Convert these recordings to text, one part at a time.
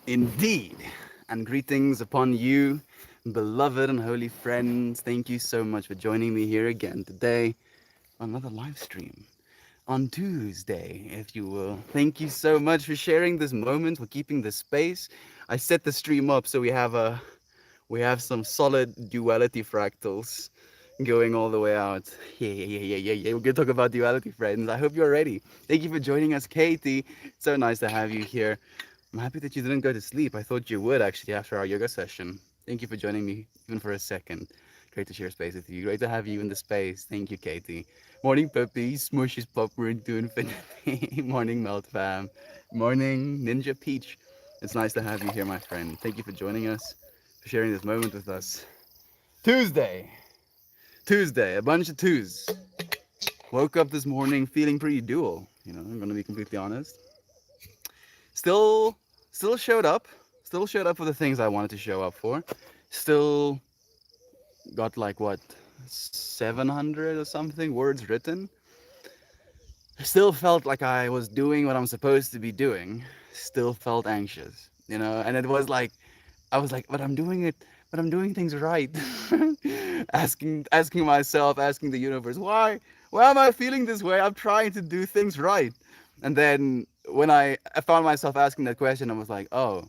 Indeed. And greetings upon you, beloved and holy friends. Thank you so much for joining me here again today on another live stream on Tuesday, if you will. Thank you so much for sharing this moment, for keeping this space. I set the stream up so we have some solid duality fractals going all the way out. Yeah. We're gonna talk about duality, friends. I hope you're ready. Thank you for joining us, Katie. So nice to have you here. I'm happy that you didn't go to sleep. I thought you would actually after our yoga session. Thank you for joining me, even for a second. Great to share space with you. Great to have you in the space. Thank you, Katie. Morning, Puppy. Smushes popcorn to infinity. Morning, Melt Fam. Morning, Ninja Peach. It's nice to have you here, my friend. Thank you for joining us, for sharing this moment with us. Tuesday. Tuesday. A bunch of twos. Woke up this morning feeling pretty dual. I'm gonna be completely honest. Still, still showed up. Still showed up for the things I wanted to show up for. Still got like what 700 or something words written. Still felt like I was doing what I'm supposed to be doing. Still felt anxious, and it was like I was like, but I'm doing things right. asking myself, asking the universe, why am I feeling this way? I'm trying to do things right. And then when I found myself asking that question, I was like, oh,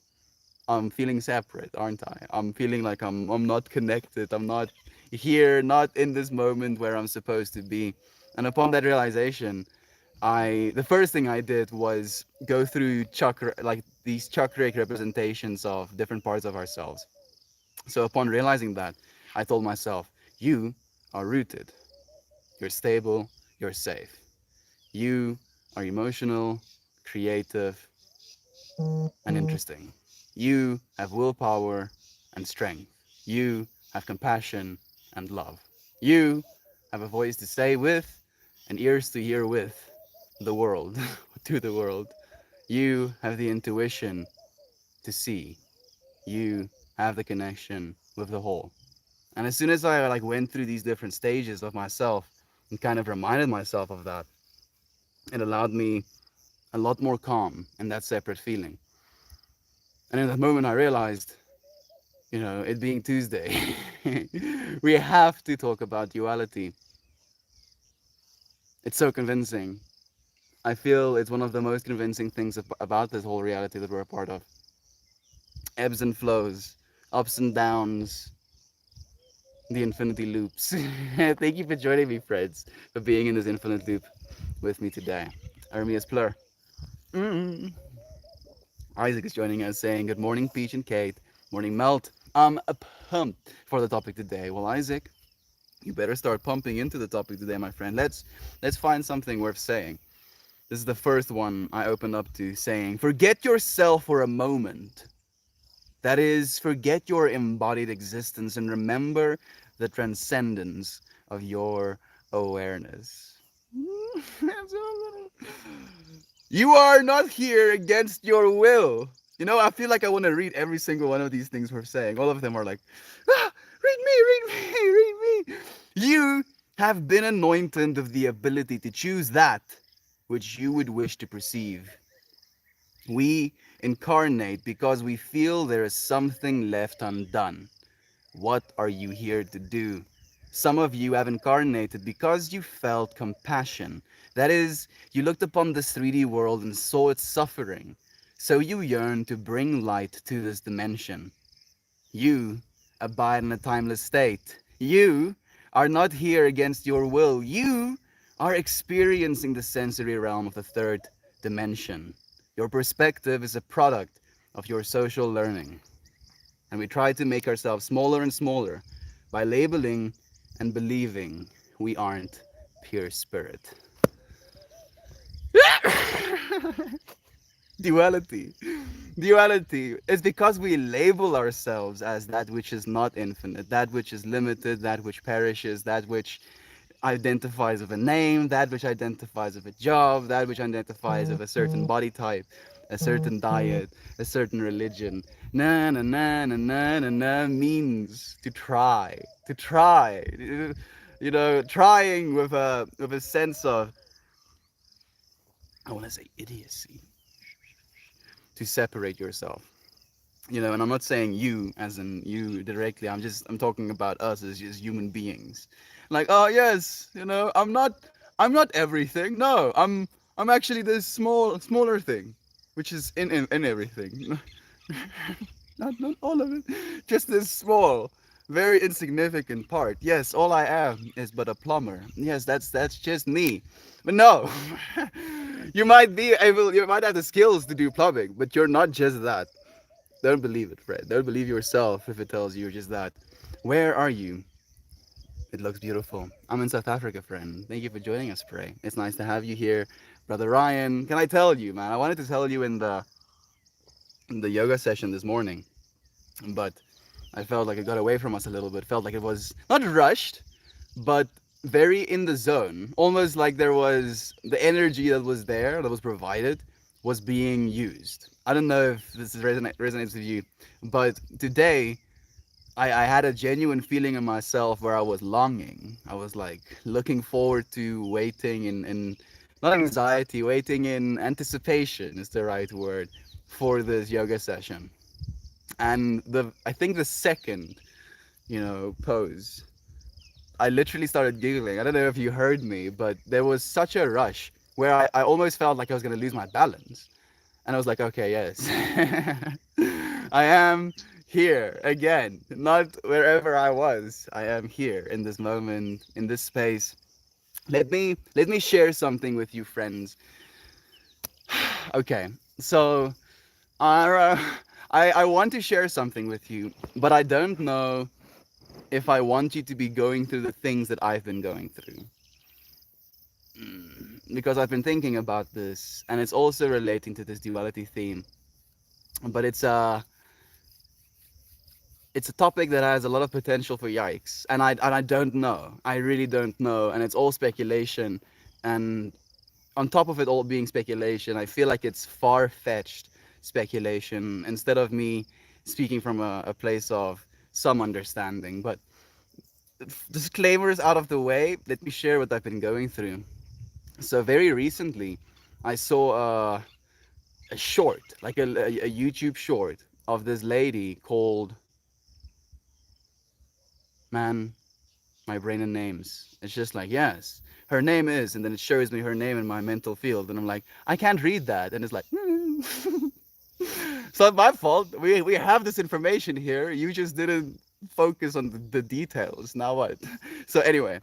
I'm feeling separate, aren't I? I'm feeling like I'm not connected. I'm not here, not in this moment where I'm supposed to be. And upon that realization, the first thing I did was go through chakra, like these chakric representations of different parts of ourselves. So upon realizing that, I told myself, you are rooted, you're stable, you're safe. You are emotional, creative, and interesting. You have willpower and strength. You have compassion and love. You have a voice to say with and ears to hear with the world, to the world. You have the intuition to see. You have the connection with the whole. And as soon as I went through these different stages of myself and kind of reminded myself of that, it allowed me a lot more calm in that separate feeling. And in that moment, I realized, it being Tuesday, we have to talk about duality. It's so convincing. I feel it's one of the most convincing things about this whole reality that we're a part of. Ebbs and flows, ups and downs, the infinity loops. Thank you for joining me, friends, for being in this infinite loop with me today. Armias Plur. Mm. Isaac is joining us saying, good morning, Peach and Kate. Morning, Melt. I'm pumped for the topic today. Well, Isaac, you better start pumping into the topic today, my friend. Let's find something worth saying. This is the first one I opened up to saying, forget yourself for a moment. That is, forget your embodied existence and remember the transcendence of your awareness. You are not here against your will. I feel like I want to read every single one of these things we're saying. All of them are like, read me, read me, read me. You have been anointed of the ability to choose that which you would wish to perceive. We incarnate because we feel there is something left undone. What are you here to do? Some of you have incarnated because you felt compassion. That is, you looked upon this 3D world and saw its suffering. So you yearn to bring light to this dimension. You abide in a timeless state. You are not here against your will. You are experiencing the sensory realm of the third dimension. Your perspective is a product of your social learning. And we try to make ourselves smaller and smaller by labeling and believing we aren't pure spirit. Duality. Duality is because we label ourselves as that which is not infinite, that which is limited, that which perishes, that which identifies with a name, that which identifies with a job, that which identifies with a certain body type, a certain diet, a certain religion. Na na na na na na na means to try, to try. You know, trying with a sense of, I want to say, idiocy, to separate yourself. You know, and I'm not saying you as in you directly. I'm talking about us as just human beings. Like, oh yes, you know, I'm not everything. No, I'm actually this smaller thing, which is in everything. Not all of it, just this small, very insignificant part. Yes, all I am is but a plumber. Yes, that's just me. But no, you might have the skills to do plumbing, but you're not just that. Don't believe it, Fred. Don't believe yourself if it tells you you're just that. Where are you? It looks beautiful. I'm in South Africa, friend. Thank you for joining us, Pray. It's nice to have you here. Brother Ryan, can I tell you, man? I wanted to tell you in the yoga session this morning, but I felt like it got away from us a little bit. Felt like it was not rushed, but very in the zone. Almost like there was the energy that was there, that was provided, was being used. I don't know if this resonates with you, but today I had a genuine feeling in myself where I was longing. I was like looking forward to waiting in not anxiety, waiting in anticipation is the right word for this yoga session. And I think the second, pose, I literally started giggling. I don't know if you heard me, but there was such a rush where I almost felt like I was going to lose my balance. And I was like, okay, yes. I am here again, not wherever I was. I am here in this moment, in this space. Let me share something with you, friends. Okay, so uh, I want to share something with you, but I don't know if I want you to be going through the things that I've been going through. Because I've been thinking about this, and it's also relating to this duality theme. But it's a topic that has a lot of potential for yikes, and I don't know. I really don't know, and it's all speculation. And on top of it all being speculation, I feel like it's far-fetched speculation instead of me speaking from a place of some understanding. But disclaimers out of the way, let me share what I've been going through. So very recently, I saw a short, like a YouTube short of this lady called, man, my brain and names. It's just like, yes, her name is, and then it shows me her name in my mental field, and I'm like, I can't read that, and it's like, it's not my fault. We have this information here. You just didn't focus on the details. Now what? So anyway,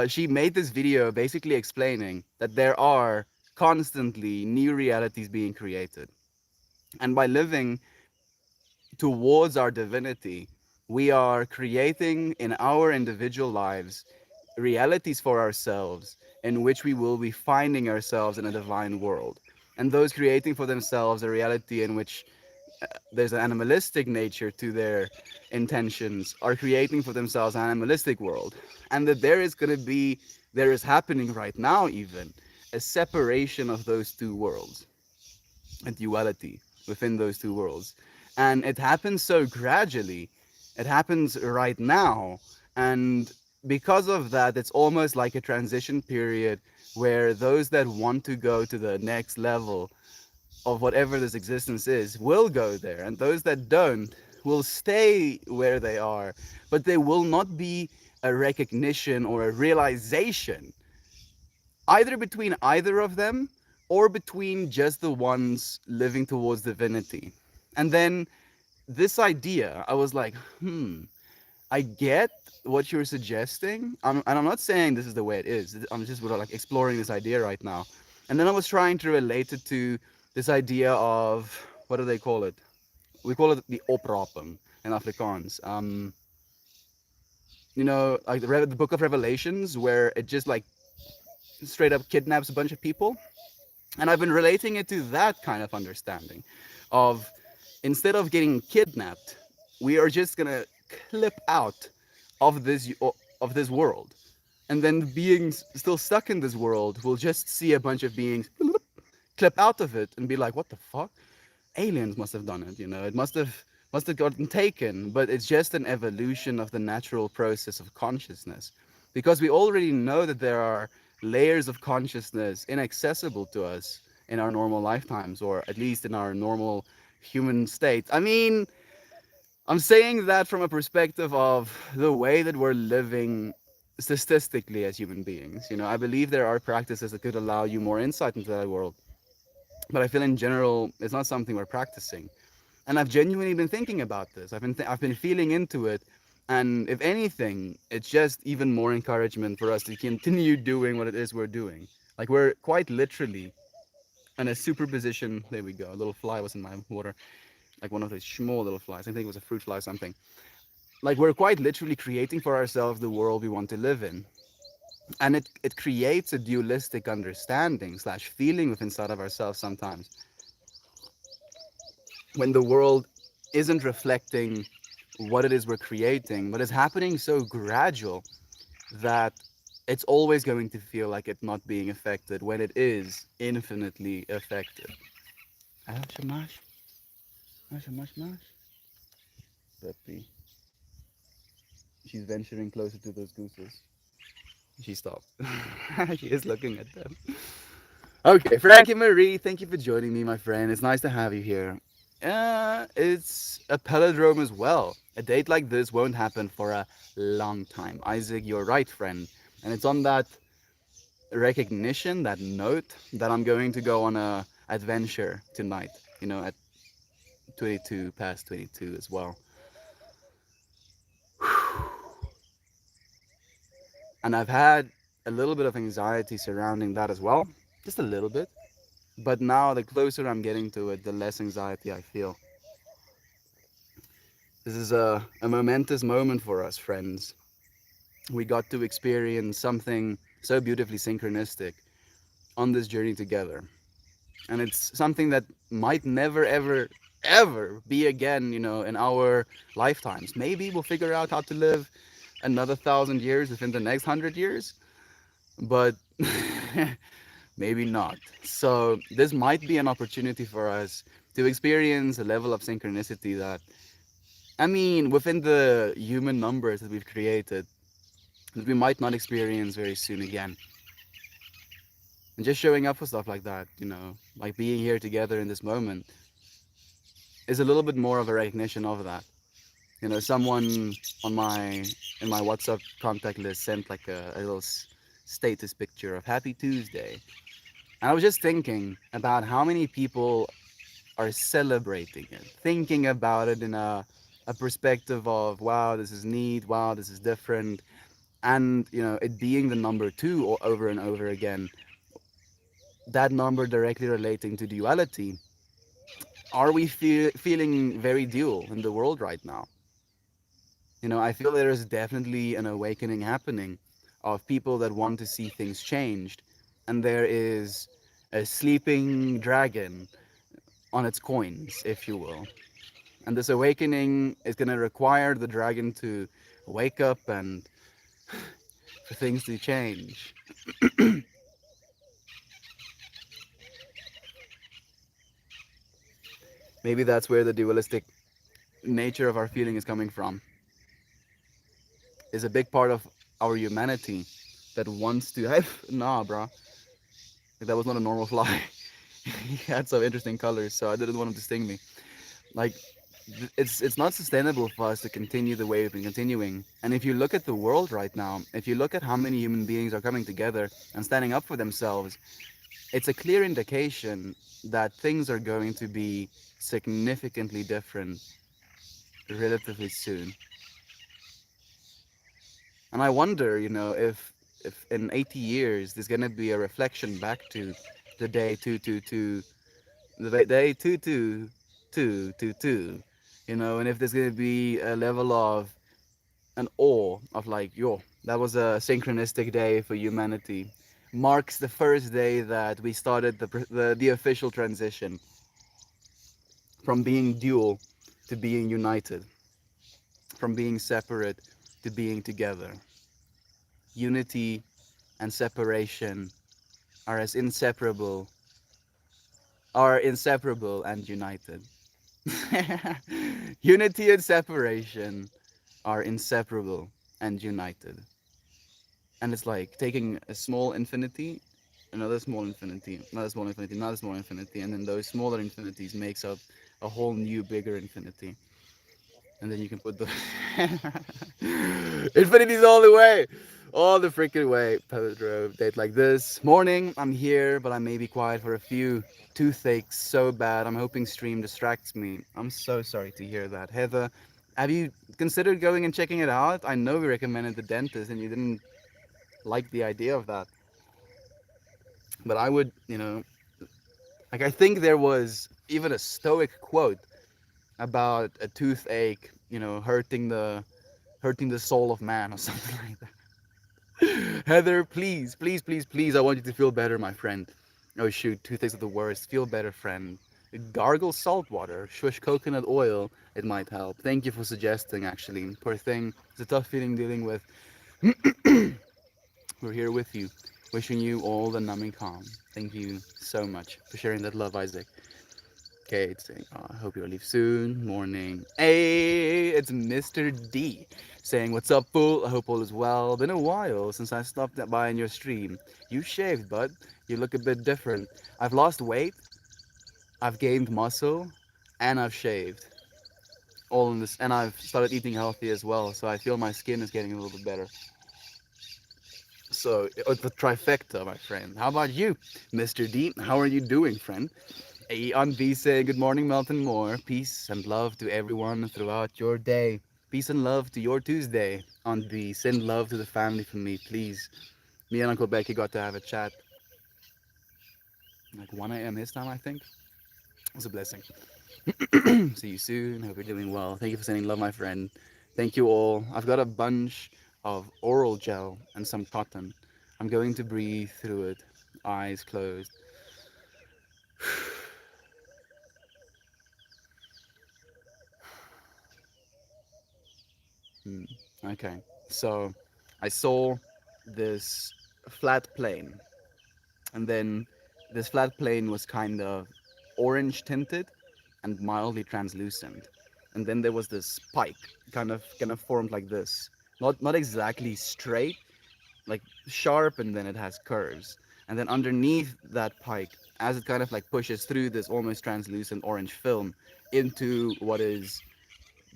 she made this video basically explaining that there are constantly new realities being created, and by living towards our divinity, we are creating in our individual lives realities for ourselves in which we will be finding ourselves in a divine world. And those creating for themselves a reality in which there's an animalistic nature to their intentions are creating for themselves an animalistic world. And that there is happening right now even a separation of those two worlds, a duality within those two worlds. And it happens so gradually. It happens right now. And because of that, it's almost like a transition period where those that want to go to the next level of whatever this existence is will go there, and those that don't will stay where they are. But there will not be a recognition or a realization either between either of them or between just the ones living towards divinity. And then this idea, I was like, I get what you're suggesting, and I'm not saying this is the way it is. I'm just like exploring this idea right now. And then I was trying to relate it to this idea of, what do they call it? We call it the opraping in Afrikaans. Like the Book of Revelations, where it just like straight up kidnaps a bunch of people. And I've been relating it to that kind of understanding of, instead of getting kidnapped, we are just gonna clip out of this world. And then the beings still stuck in this world will just see a bunch of beings clip out of it and be like, what the fuck? Aliens must have done it. It must have gotten taken, but it's just an evolution of the natural process of consciousness. Because we already know that there are layers of consciousness inaccessible to us in our normal lifetimes, or at least in our normal human state. I mean, I'm saying that from a perspective of the way that we're living statistically as human beings. I believe there are practices that could allow you more insight into that world, but I feel in general it's not something we're practicing. And I've genuinely been thinking about this. I've been feeling into it, and if anything, it's just even more encouragement for us to continue doing what it is we're doing. Like, we're quite literally in a superposition. There we go. A little fly was in my water, like one of those small little flies. I think it was a fruit fly or something. Like, we're quite literally creating for ourselves the world we want to live in. And it creates a dualistic understanding slash feeling within inside of ourselves sometimes, when the world isn't reflecting what it is we're creating, but it's happening so gradual that it's always going to feel like it's not being affected when it is infinitely affected. I have shamash, mash, mash. Puppy. She's venturing closer to those gooses. She stopped. She is looking at them. Okay, Frankie Marie, thank you for joining me, my friend. It's nice to have you here. It's a palindrome as well. A date like this won't happen for a long time. Isaac, you're right, friend. And it's on that recognition, that note, that I'm going to go on a adventure tonight. At 22 past 22 as well. And I've had a little bit of anxiety surrounding that as well, just a little bit. But now, the closer I'm getting to it, the less anxiety I feel. This is a momentous moment for us, friends. We got to experience something so beautifully synchronistic on this journey together. And it's something that might never, ever, ever be again, in our lifetimes. Maybe we'll figure out how to live another 1,000 years within the next 100 years, but maybe not. So, this might be an opportunity for us to experience a level of synchronicity that, I mean, within the human numbers that we've created, that we might not experience very soon again. And just showing up for stuff like that, like being here together in this moment, is a little bit more of a recognition of that. Someone on my in my WhatsApp contact list sent like a little status picture of Happy Tuesday, and I was just thinking about how many people are celebrating it, thinking about it in a perspective of, wow, this is neat, wow, this is different, and it being the number two or over and over again, that number directly relating to duality. Are we feeling very dual in the world right now? I feel there is definitely an awakening happening of people that want to see things changed, and there is a sleeping dragon on its coins, if you will. And this awakening is going to require the dragon to wake up and for things to change. Maybe that's where the dualistic nature of our feeling is coming from. Is a big part of our humanity that wants to. Hey, nah, bro, that was not a normal fly. He had some interesting colors, so I didn't want him to sting me. Like, it's not sustainable for us to continue the way we've been continuing. And if you look at the world right now, if you look at how many human beings are coming together and standing up for themselves, it's a clear indication that things are going to be significantly different relatively soon. And I wonder, if in 80 years there's gonna be a reflection back to the day 222, the day 22222, and if there's gonna be a level of an awe of like, yo, that was a synchronistic day for humanity. Marks the first day that we started the official transition from being dual to being united, from being separate to being together. Unity and separation are as inseparable and united. Unity and separation are inseparable and united. And it's like taking a small infinity, another small infinity, another small infinity, another small infinity, and then those smaller infinities makes up a whole new bigger infinity. And then you can put the infinities all the way, all the freaking way. Pedro, date like this morning. I'm here, but I may be quiet for a few. Toothaches so bad. I'm hoping stream distracts me. I'm so sorry to hear that, Heather. Have you considered going and checking it out? I know we recommended the dentist, and you didn't like the idea of that. But I would, like I think there was even a Stoic quote about a toothache, hurting the soul of man or something like that. Heather, please, please, please, please, I want you to feel better, my friend. Oh shoot, toothaches are the worst. Feel better, friend. Gargle salt water, swish coconut oil, it might help. Thank you for suggesting, actually. Poor thing. It's a tough feeling dealing with. We're here with you, wishing you all the numbing calm. Thank you so much for sharing that love, Isaac. Kate saying, oh, I hope you'll leave soon. Morning. Hey, it's Mr. D saying, what's up, fool? I hope all is well. Been a while since I stopped by in your stream. You shaved, bud. You look a bit different. I've lost weight, I've gained muscle, and I've shaved. All in this, and I've started eating healthy as well, so I feel my skin is getting a little bit better. So, it's the trifecta, my friend. How about you, Mr. D? How are you doing, friend? Hey, on V saying, good morning, Melton Moore. Peace and love to everyone throughout your day. Peace and love to your Tuesday. On V, send love to the family for me, please. Me and Uncle Becky got to have a chat like 1 a.m. his time, I think. It was a blessing. See you soon. Hope you're doing well. Thank you for sending love, my friend. Thank you all. I've got a bunch of oral gel and some cotton. I'm going to breathe through it, eyes closed. Hmm. Okay, so I saw this flat plane, and then this flat plane was kind of orange tinted and mildly translucent, and then there was this spike, kind of formed like this, not exactly straight, like sharp, and then it has curves, and then underneath that pike, as it kind of like pushes through this almost translucent orange film into what is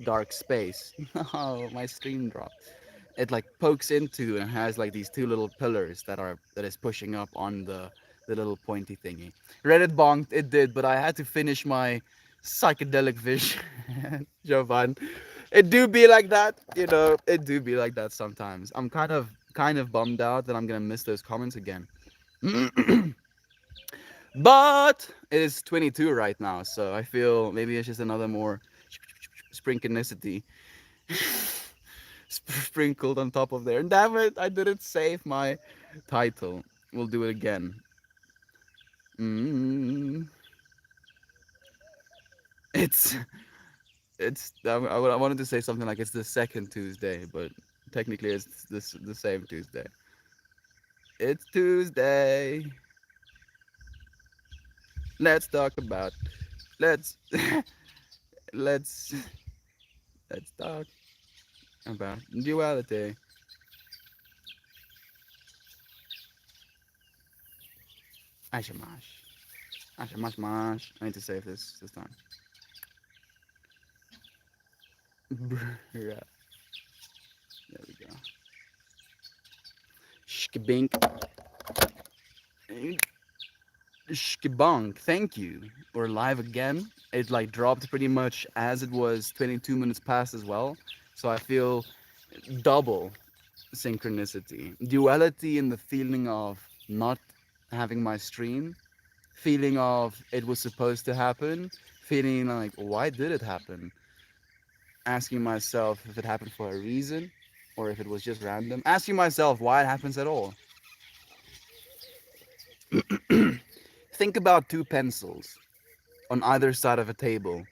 dark space. Oh, my stream dropped. It like pokes into and has like these two little pillars that is pushing up on the little pointy thingy. Reddit bonked, it did, but I had to finish my psychedelic vision. Jovan. It do be like that, it do be like that sometimes. I'm kind of bummed out that I'm gonna miss those comments again. But it is 22 right now, so I feel maybe it's just another more sprinklicity sprinkled on top of there. And damn it, I didn't save my title. We'll do it again. Mm, it's I wanted to say something like it's the second Tuesday, but technically it's the same Tuesday. It's Tuesday. Let's talk about let's let's let's talk about duality. Ashamash. Ashamash mash. I need to save this time. Bruh. There we go. Shkabink. Shkabonk. Thank you. We're live again. It like dropped pretty much as it was 22 minutes past as well. So I feel double synchronicity. Duality in the feeling of not having my stream, feeling of it was supposed to happen, feeling like why did it happen? Asking myself if it happened for a reason or if it was just random. Asking myself why it happens at all. Think about two pencils on either side of a table.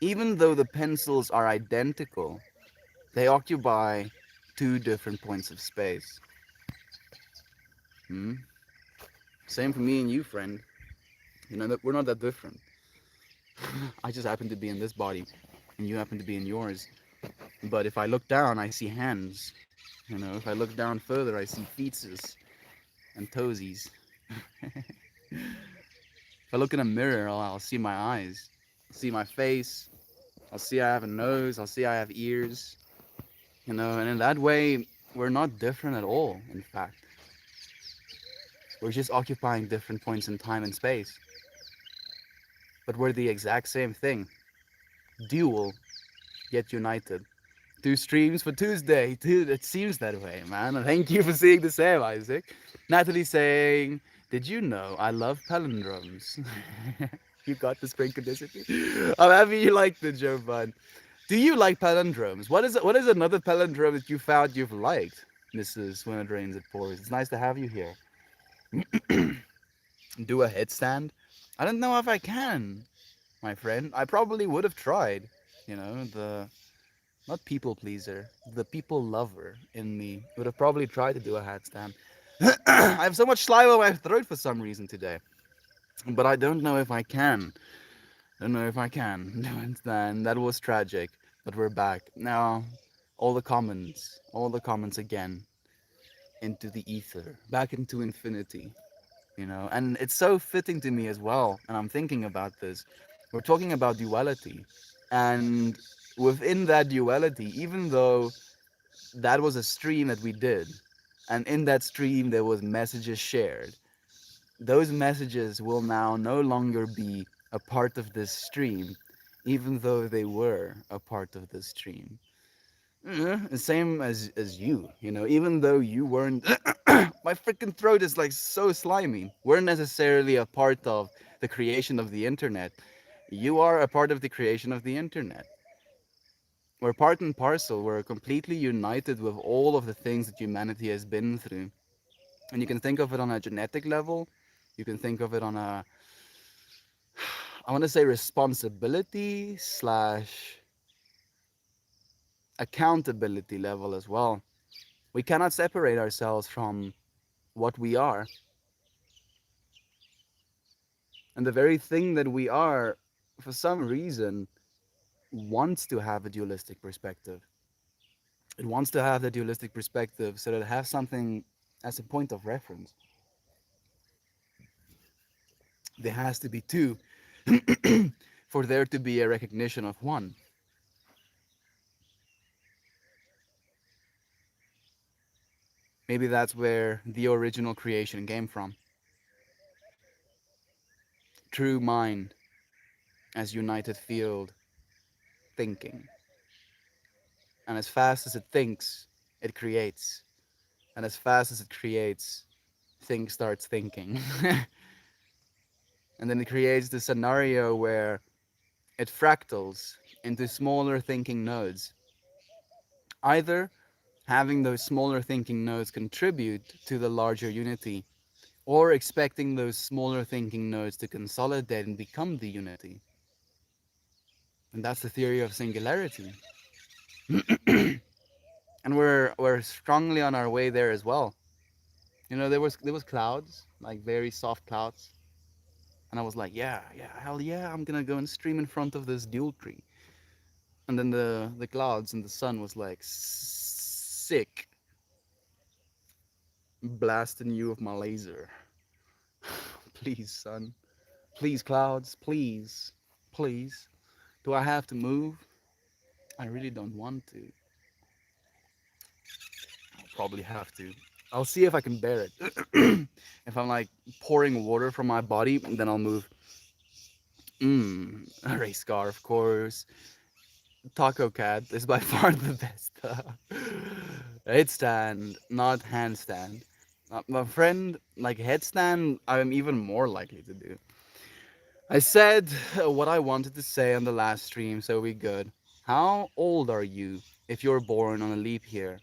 Even though the pencils are identical, they occupy two different points of space. Hmm? Same for me and you, friend. You know that we're not that different. I just happen to be in this body, and you happen to be in yours. But if I look down, I see hands. You know, if I look down further, I see feetses and toesies. If I look in a mirror, I'll see my eyes, I'll see my face, I'll see I have a nose, I'll see I have ears. You know, and in that way, we're not different at all. In fact, we're just occupying different points in time and space, but we're the exact same thing. Dual, yet united. Two streams for Tuesday. Dude, it seems that way, man. And thank you for seeing the same, Isaac. Natalie saying, did you know I love palindromes? You got the synchronicity? I'm happy you liked the joke, bud. Do you like palindromes? What is another palindrome that you found you've liked, Mrs. When It Rains It Pours? It's nice to have you here. Do a headstand? I don't know if I can, my friend. I probably would have tried. You know, the not people pleaser, the people lover in me would have probably tried to do a handstand. I have so much saliva in my throat for some reason today, but I don't know if I can. I don't know if I can do a handstand. That was tragic, but we're back now. All the comments again into the ether, back into infinity. You know, and it's so fitting to me as well. And I'm thinking about this. We're talking about duality, and within that duality, even though that was a stream that we did, and in that stream there was messages shared, those messages will now no longer be a part of this stream, even though they were a part of this stream. Same as you know, even though you weren't my freaking throat is like so slimy, weren't necessarily a part of the creation of the internet. You are a part of the creation of the internet. We're part and parcel. We're completely united with all of the things that humanity has been through. And you can think of it on a genetic level. You can think of it on a, I want to say, responsibility slash accountability level as well. We cannot separate ourselves from what we are. And the very thing that we are, for some reason, wants to have a dualistic perspective. It wants to have the dualistic perspective so that it has something as a point of reference. There has to be two for there to be a recognition of one. Maybe that's where the original creation came from. True mind as united field thinking. And as fast as it thinks, it creates. And as fast as it creates, things starts thinking. And then it creates the scenario where it fractals into smaller thinking nodes. Either having those smaller thinking nodes contribute to the larger unity, or expecting those smaller thinking nodes to consolidate and become the unity. And that's the theory of singularity. And we're strongly on our way there as well. You know, there was clouds, like very soft clouds, and I was like, yeah, yeah, hell yeah, I'm gonna go and stream in front of this dual tree. And then the clouds and the sun was like sick, blasting you with my laser. Please, sun. Please, clouds. Please. Please. Do I have to move? I really don't want to. I'll probably have to. I'll see if I can bear it. If I'm like pouring water from my body, then I'll move. A race car, of course. Taco Cat is by far the best. Headstand, not handstand. My friend, like headstand, I'm even more likely to do. I said what I wanted to say on the last stream, so we good. How old are you if you're born on a leap year?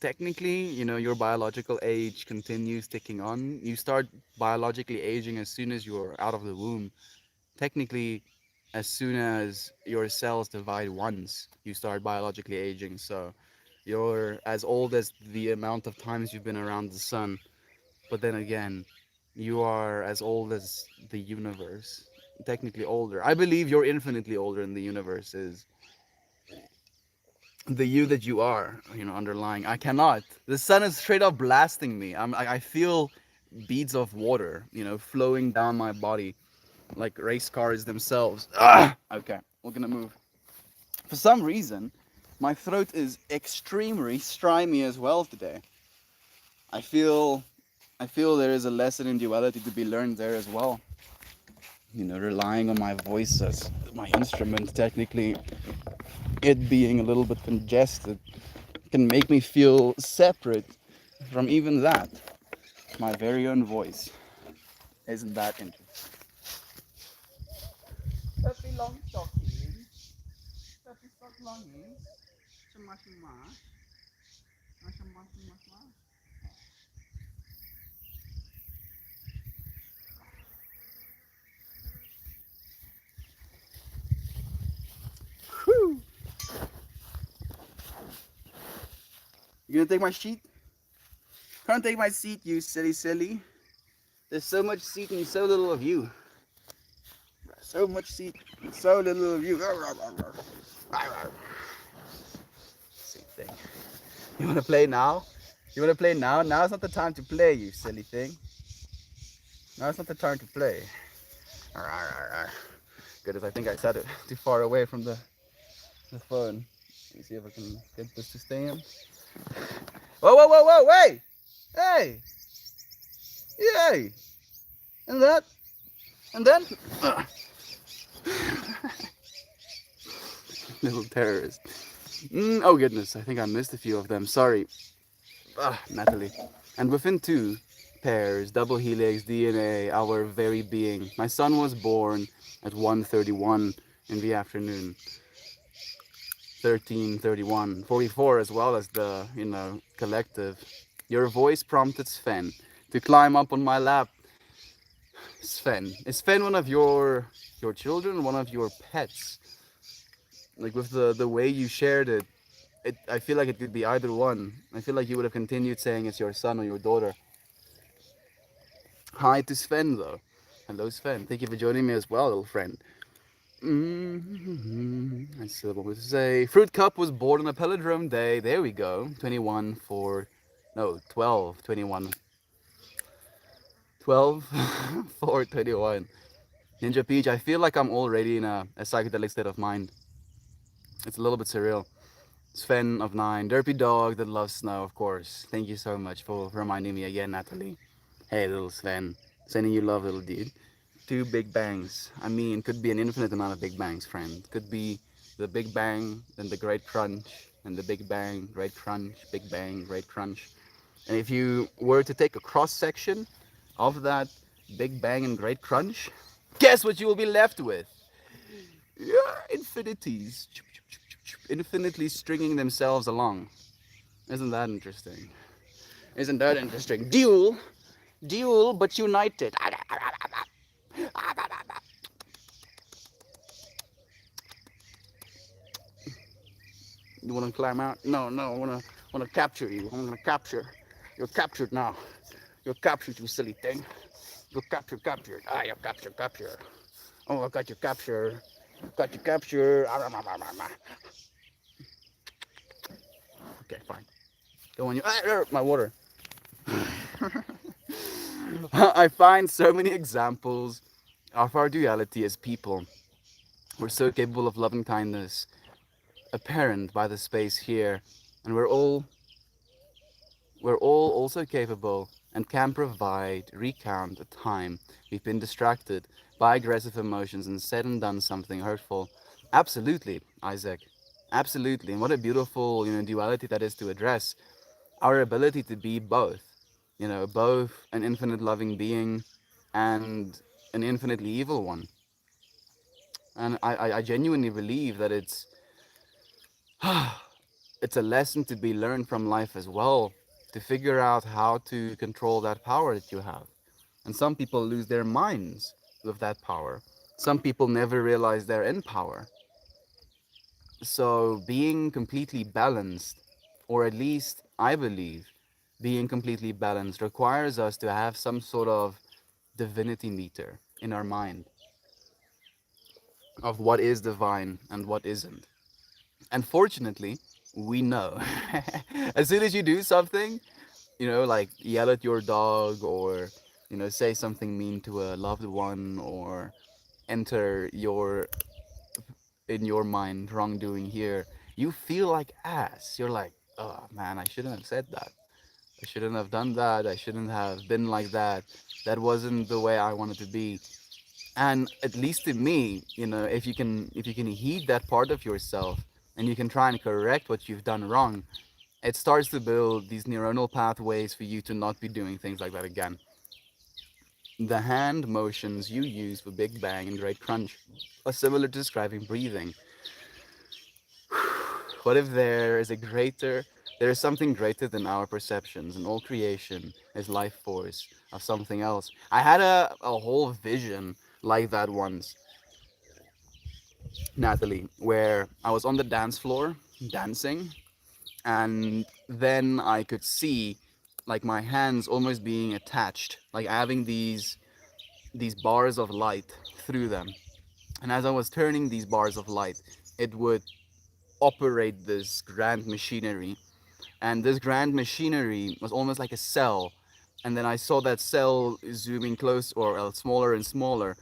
Technically, your biological age continues ticking on. You start biologically aging as soon as you're out of the womb. Technically, as soon as your cells divide once, you start biologically aging. So you're as old as the amount of times you've been around the sun. But then again, you are as old as the universe. Technically older. I believe you're infinitely older than the universe is. The you that you are, underlying. I cannot. The sun is straight up blasting me. I feel beads of water, flowing down my body like race cars themselves. Ah! Okay, we're gonna move. For some reason, my throat is extremely strimy as well today. I feel, I feel there is a lesson in duality to be learned there as well. Relying on my voice as my instrument, technically, it being a little bit congested, can make me feel separate from even that. My very own voice. Isn't that interesting? Happy long stockings. Happy stock longings. Shama shama. Shama shama shama. Whew. You gonna take my sheet? Come take my seat, you silly silly. There's so much seat and so little of you. So much seat and so little of you. Same thing. You wanna play now? You wanna play now? Now's not the time to play, you silly thing. Now's not the time to play. Good as I think I said it too far away from the phone. Let me see if I can get this to stay in. Whoa, whoa, whoa, whoa, hey! Hey! Yay! And that? And then? Little terrorist. Oh goodness, I think I missed a few of them. Sorry. Natalie. And within two pairs, double helix DNA, our very being. My son was born at 1:31 in the afternoon. 13:31, 44 as well as the, collective. Your voice prompted Sven to climb up on my lap. Sven. Is Sven one of your children, one of your pets? Like with the way you shared it, I feel like it could be either one. I feel like you would have continued saying it's your son or your daughter. Hi to Sven though. Hello Sven. Thank you for joining me as well, little friend. I still want to say Fruit Cup was born on a palindrome day. There we go. 21 for no 12 21 12 for 21. Ninja Peach, I feel like I'm already in a psychedelic state of mind. It's a little bit surreal. Sven of 9, Derpy Dog that loves snow, of course. Thank you so much for reminding me again, Natalie. Hey, little Sven. Sending you love, little dude. Two Big Bangs. I mean, could be an infinite amount of Big Bangs, friend. Could be the Big Bang, then the Great Crunch, and the Big Bang, Great Crunch, Big Bang, Great Crunch. And if you were to take a cross section of that Big Bang and Great Crunch, guess what you will be left with? Yeah, infinities. Infinitely stringing themselves along. Isn't that interesting? Isn't that interesting? Dual, but united. You wanna climb out? No, I wanna capture you. I'm gonna capture. You're captured now. You're captured, you silly thing. You're captured. You're captured. Oh, I got you captured. Got you captured. Okay, fine. Go on, you. My water. I find so many examples of our duality as people. We're so capable of love and kindness, apparent by the space here, and we're all also capable and can provide, recount a time we've been distracted by aggressive emotions and said and done something hurtful. Absolutely, Isaac. Absolutely. And what a beautiful, duality that is to address. Our ability to be both. Both an infinite loving being and an infinitely evil one. And I genuinely believe that it's a lesson to be learned from life as well, to figure out how to control that power that you have. And some people lose their minds with that power. Some people never realize they're in power. So being completely balanced, or at least I believe being completely balanced, requires us to have some sort of divinity meter in our mind of what is divine and what isn't. And fortunately, we know. As soon as you do something, like yell at your dog, or say something mean to a loved one, or enter in your mind wrongdoing here, you feel like ass. You're like, oh man, I shouldn't have said that. I shouldn't have done that. I shouldn't have been like that. That wasn't the way I wanted to be. And at least to me, if you can heed that part of yourself, and you can try and correct what you've done wrong, it starts to build these neuronal pathways for you to not be doing things like that again. The hand motions you use for Big Bang and Great Crunch are similar to describing breathing. What if there is something greater than our perceptions, and all creation is life force of something else? I had a whole vision like that once, Natalie, where I was on the dance floor dancing, and then I could see like my hands almost being attached, like having these bars of light through them. And as I was turning these bars of light, it would operate this grand machinery. And this grand machinery was almost like a cell. And then I saw that cell zooming close, or smaller and smaller,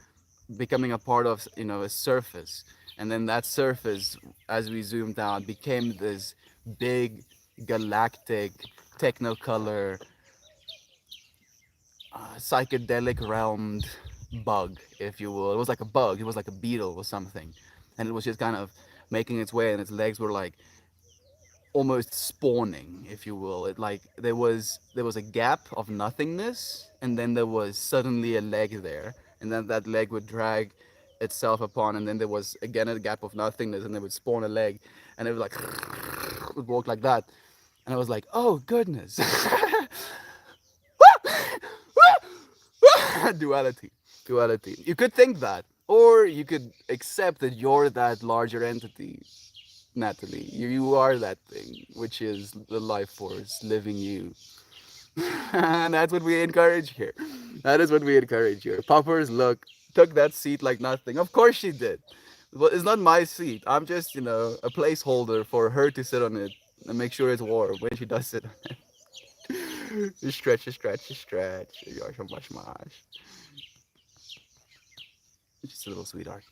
becoming a part of a surface. And then that surface, as we zoomed out, became this big galactic technicolor psychedelic realmed bug, if you will. It was like a bug. It was like a beetle or something, and it was just kind of making its way, and its legs were like almost spawning, if you will. It like there was a gap of nothingness, and then there was suddenly a leg there, and then that leg would drag itself upon, and then there was again a gap of nothingness, and it would spawn a leg, and it would like would walk like that, and I was like, oh goodness. Duality. Duality. You could think that, or you could accept that you're that larger entity, Natalie. You are that thing, which is the life force living you. And that's what we encourage here. That is what we encourage here. Poppers, look, took that seat like nothing. Of course she did. Well, it's not my seat. I'm just, a placeholder for her to sit on it and make sure it's warm when she does sit on it. Stretch, stretch, stretch. You're so much, much. Just a little sweetheart.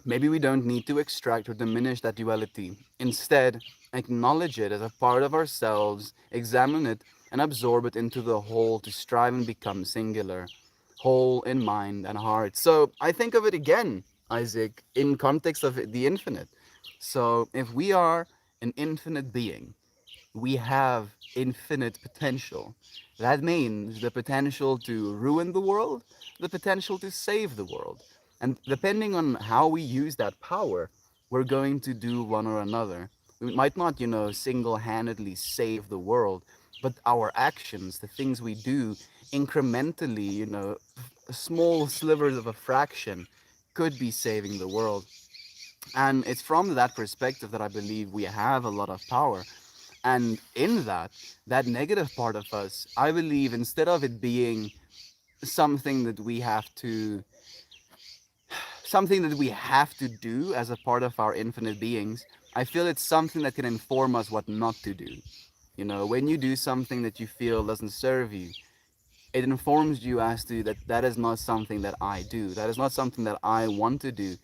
Maybe we don't need to extract or diminish that duality. Instead, acknowledge it as a part of ourselves, examine it, and absorb it into the whole to strive and become singular, whole in mind and heart. So I think of it again, Isaac, in context of the infinite. So if we are an infinite being, we have infinite potential. That means the potential to ruin the world, the potential to save the world. And depending on how we use that power, we're going to do one or another. We might not, single handedly save the world, but our actions, the things we do incrementally, small slivers of a fraction, could be saving the world. And it's from that perspective that I believe we have a lot of power. And in that negative part of us, I believe instead of it being something that we have to something that we have to do as a part of our infinite beings, I feel it's something that can inform us what not to do. When you do something that you feel doesn't serve you, it informs you as to that that is not something that I do. That is not something that I want to do.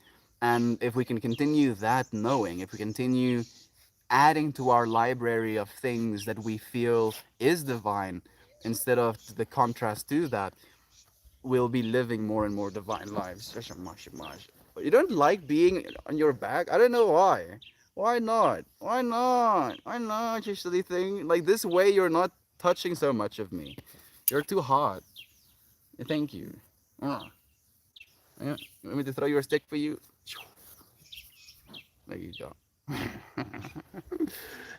And if we can continue that knowing, if we continue adding to our library of things that we feel is divine, instead of the contrast to that, we'll be living more and more divine lives. But you don't like being on your back? I don't know why. Why not? Why not? Why not, you silly thing? Like this way, you're not touching so much of me. You're too hot. Thank you. Uh, yeah. You want me to throw your stick for you? There you go.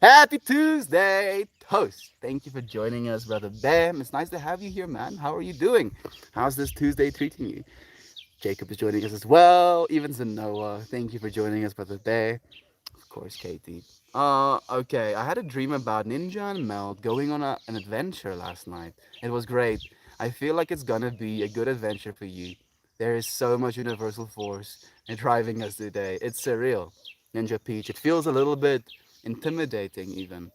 Happy Tuesday, Toast. Thank you for joining us, Brother Bam. It's nice to have you here, man. How are you doing? How's this Tuesday treating you? Jacob is joining us as well. Even Zanoa, thank you for joining us, Brother Bay. Of course, Katie. Okay. I had a dream about Ninja and Mel going on an adventure last night. It was great. I feel like it's gonna be a good adventure for you. There is so much universal force driving us today. It's surreal. Ninja Peach. It feels a little bit intimidating, even.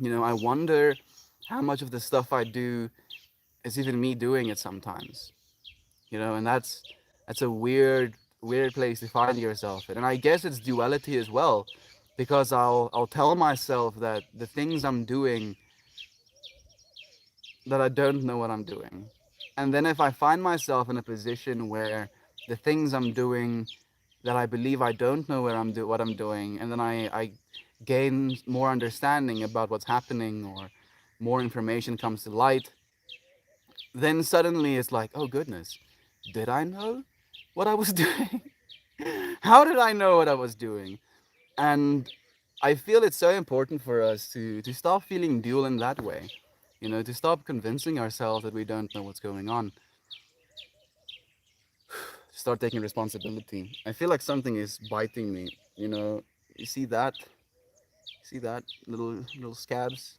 I wonder how much of the stuff I do is even me doing it sometimes. And that's a weird place to find yourself in. And I guess it's duality as well, because I'll tell myself that the things I'm doing, that I don't know what I'm doing. And then if I find myself in a position where the things I'm doing, that I believe I don't know what I'm doing, and then I gain more understanding about what's happening, or more information comes to light, then suddenly it's like, oh goodness, did I know what I was doing? How did I know what I was doing? And I feel it's so important for us to stop feeling dual in that way. To stop convincing ourselves that we don't know what's going on. Start taking responsibility. I feel like something is biting me. You see that? See that little scabs?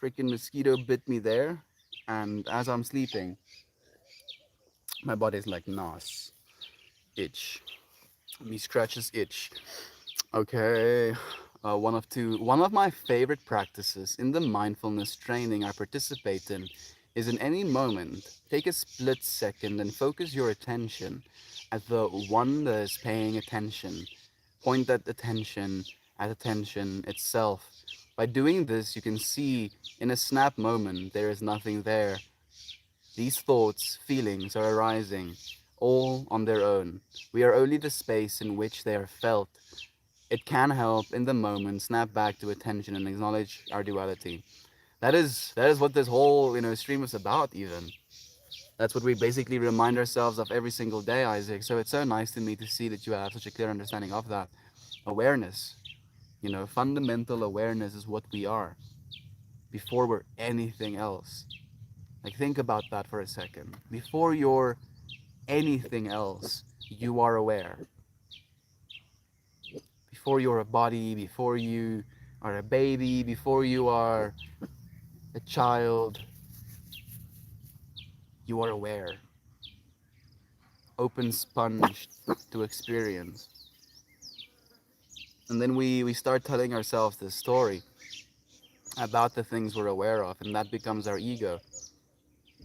Freaking mosquito bit me there, and as I'm sleeping, my body's like, nos, itch. Me scratches itch. Okay. One of my favorite practices in the mindfulness training I participate in is in any moment, take a split second and focus your attention at the one that is paying attention. Point that attention at attention itself. By doing this, you can see in a snap moment there is nothing there. These thoughts, feelings are arising, all on their own. We are only the space in which they are felt. It can help in the moment snap back to attention and acknowledge our duality. That is what this whole stream is about. Even that's what we basically remind ourselves of every single day, Isaac. So it's so nice to me to see that you have such a clear understanding of that awareness. Fundamental awareness is what we are before we're anything else. Like think about that for a second. Before you're anything else, you are aware. Before you're a body, before you are a baby, before you are a child, you are aware, open sponge to experience. And then we start telling ourselves this story about the things we're aware of, and that becomes our ego.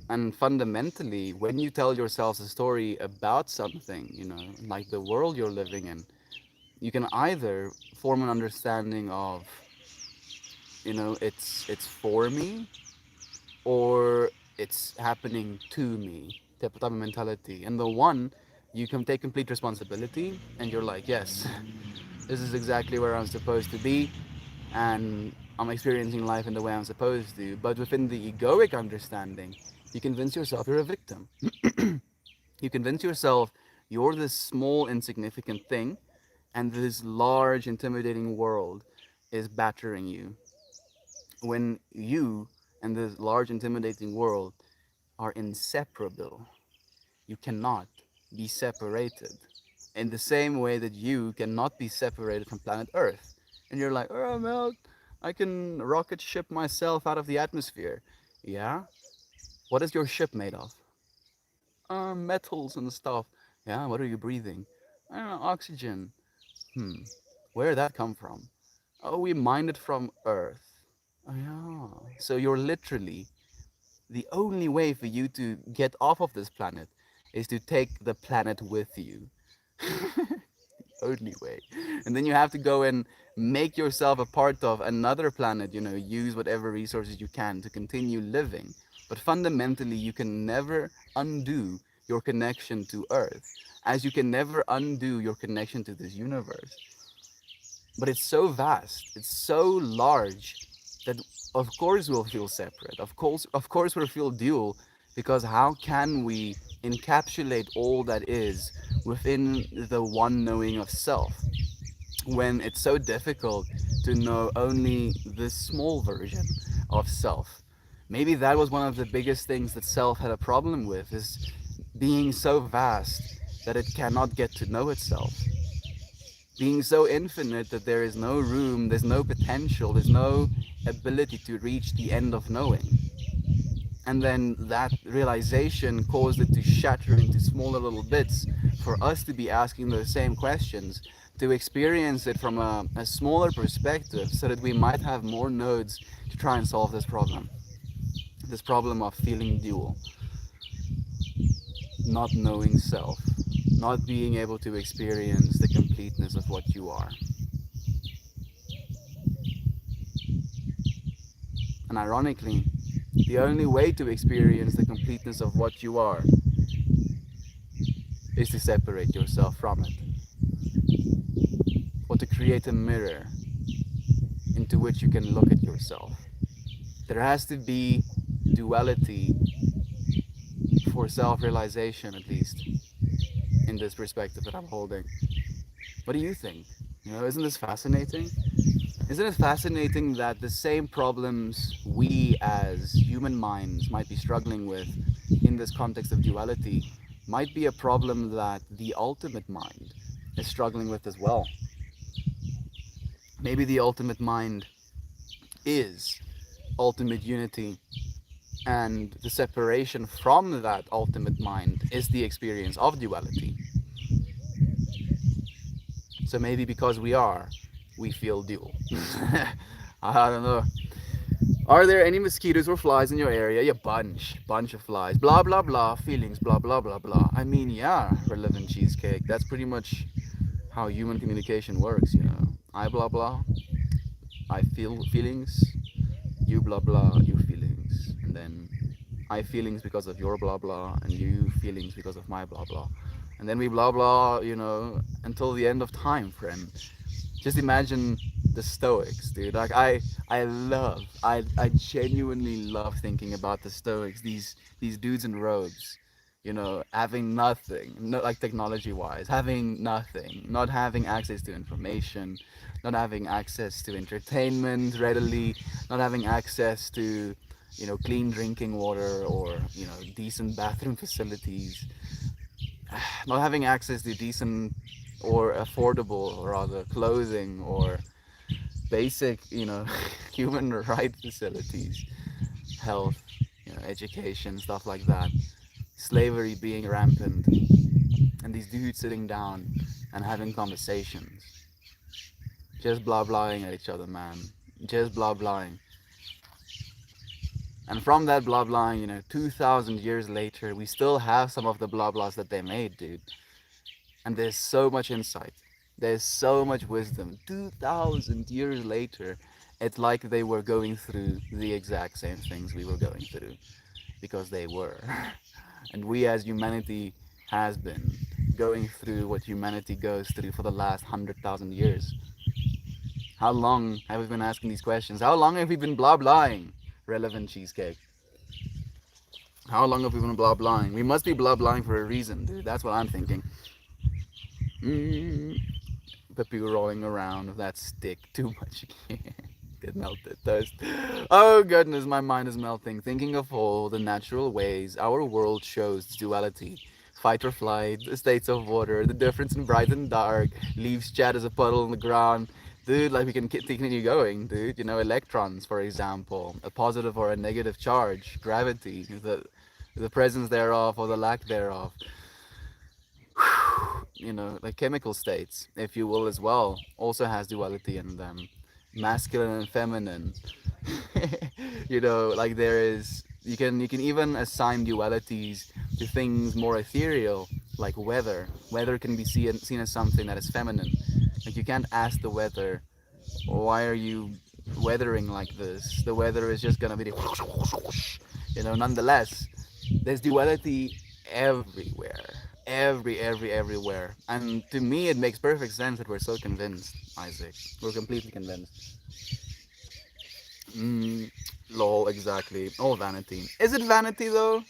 And fundamentally, when you tell yourselves a story about something, like the world you're living in, you can either form an understanding of, it's for me, or it's happening to me type of mentality. And the one, you can take complete responsibility and you're like, yes, this is exactly where I'm supposed to be, and I'm experiencing life in the way I'm supposed to. But within the egoic understanding, you convince yourself you're a victim. You convince yourself you're this small insignificant thing, and this large intimidating world is battering you, when you and this large intimidating world are inseparable. You cannot be separated. In the same way that you cannot be separated from planet Earth. And you're like, oh, Mel, I can rocket ship myself out of the atmosphere. Yeah? What is your ship made of? Metals and stuff. Yeah, what are you breathing? I don't know, oxygen. Hmm, where did that come from? Oh, we mined it from Earth. Oh, yeah. So you're literally the only way for you to get off of this planet is to take the planet with you. Only way. And then you have to go and make yourself a part of another planet, use whatever resources you can to continue living. But fundamentally, you can never undo your connection to Earth, as you can never undo your connection to this universe. But it's so vast, it's so large that of course we'll feel separate. Of course we'll feel dual, because how can we encapsulate all that is within the one knowing of self when it's so difficult to know only this small version of self? Maybe that was one of the biggest things that self had a problem with, is being so vast that it cannot get to know itself, being so infinite that there is no room, there's no potential, there's no ability to reach the end of knowing. And then that realization caused it to shatter into smaller little bits for us to be asking those same questions, to experience it from a smaller perspective, so that we might have more nodes to try and solve this problem of feeling dual, not knowing self, not being able to experience the completeness of what you are. And ironically, the only way to experience the completeness of what you are is to separate yourself from it, or to create a mirror into which you can look at yourself. There has to be duality for self realization, at least, in this perspective that I'm holding. What do you think? Isn't this fascinating? Isn't it fascinating that the same problems we as human minds might be struggling with in this context of duality might be a problem that the ultimate mind is struggling with as well? Maybe the ultimate mind is ultimate unity, and the separation from that ultimate mind is the experience of duality. So maybe because we feel dual. I don't know. Are there any mosquitoes or flies in your area? Yeah, bunch of flies. Blah blah blah. Feelings. Blah blah blah blah. I mean, yeah, relevant cheesecake. That's pretty much how human communication works. I blah blah. I feel feelings. You blah blah. You feelings. And then I feelings because of your blah blah, and you feelings because of my blah blah. And then we blah blah, until the end of time, friend. Just imagine the Stoics, dude. Like I genuinely love thinking about the Stoics. These dudes in robes, having nothing, not like technology wise, having nothing, not having access to information, not having access to entertainment readily, not having access to, clean drinking water, or, decent bathroom facilities, not having access to decent or affordable, or rather, clothing, or basic, human right facilities, health, education, stuff like that. Slavery being rampant, and these dudes sitting down and having conversations, just blah blahing at each other, man, just blah blahing. And from that blah blahing, 2,000 years later, we still have some of the blah blahs that they made, dude. And there's so much insight. There's so much wisdom. 2,000 years later, it's like they were going through the exact same things we were going through, because they were. And we as humanity has been going through what humanity goes through for the last 100,000 years. How long have we been asking these questions? How long have we been blah blahing? Relevant cheesecake. How long have we been blah blahing? We must be blah blahing for a reason, dude. That's what I'm thinking. The people rolling around with that stick too much. Get melted toast. Oh goodness, my mind is melting. Thinking of all the natural ways our world shows duality. Fight or flight, the states of water, the difference in bright and dark, leaves chat as a puddle on the ground. Dude, like we can continue going, dude. Electrons, for example, a positive or a negative charge, gravity, the presence thereof or the lack thereof. Like chemical states, if you will, as well, also has duality in them. Masculine and feminine. Like there is You can even assign dualities to things more ethereal, like weather. Weather can be seen as something that is feminine. Like you can't ask the weather, why are you weathering like this? The weather is just gonna be nonetheless, there's duality everywhere. Everywhere. And to me it makes perfect sense that we're so convinced, Isaac. We're completely convinced. Mm, lol, exactly. Oh, vanity. Is it vanity though?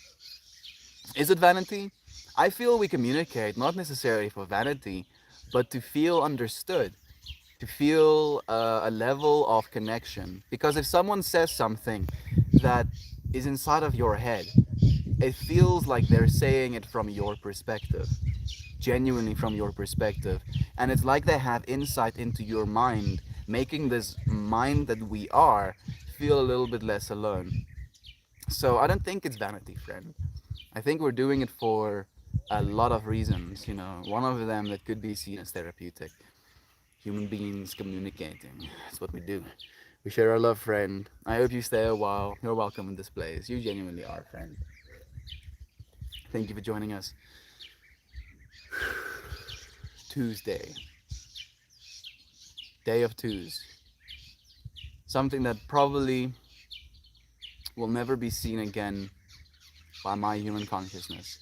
Is it vanity? I feel we communicate not necessarily for vanity, but to feel understood, to feel a level of connection. Because if someone says something that is inside of your head, it feels like they're saying it from your perspective, genuinely from your perspective. And it's like they have insight into your mind, making this mind that we are feel a little bit less alone. So I don't think it's vanity, friend. I think we're doing it for a lot of reasons. One of them that could be seen as therapeutic. Human beings communicating. That's what we do. We share our love, friend. I hope you stay a while. You're welcome in this place. You genuinely are, friend. Thank you for joining us. Tuesday, day of twos. Something that probably will never be seen again by my human consciousness.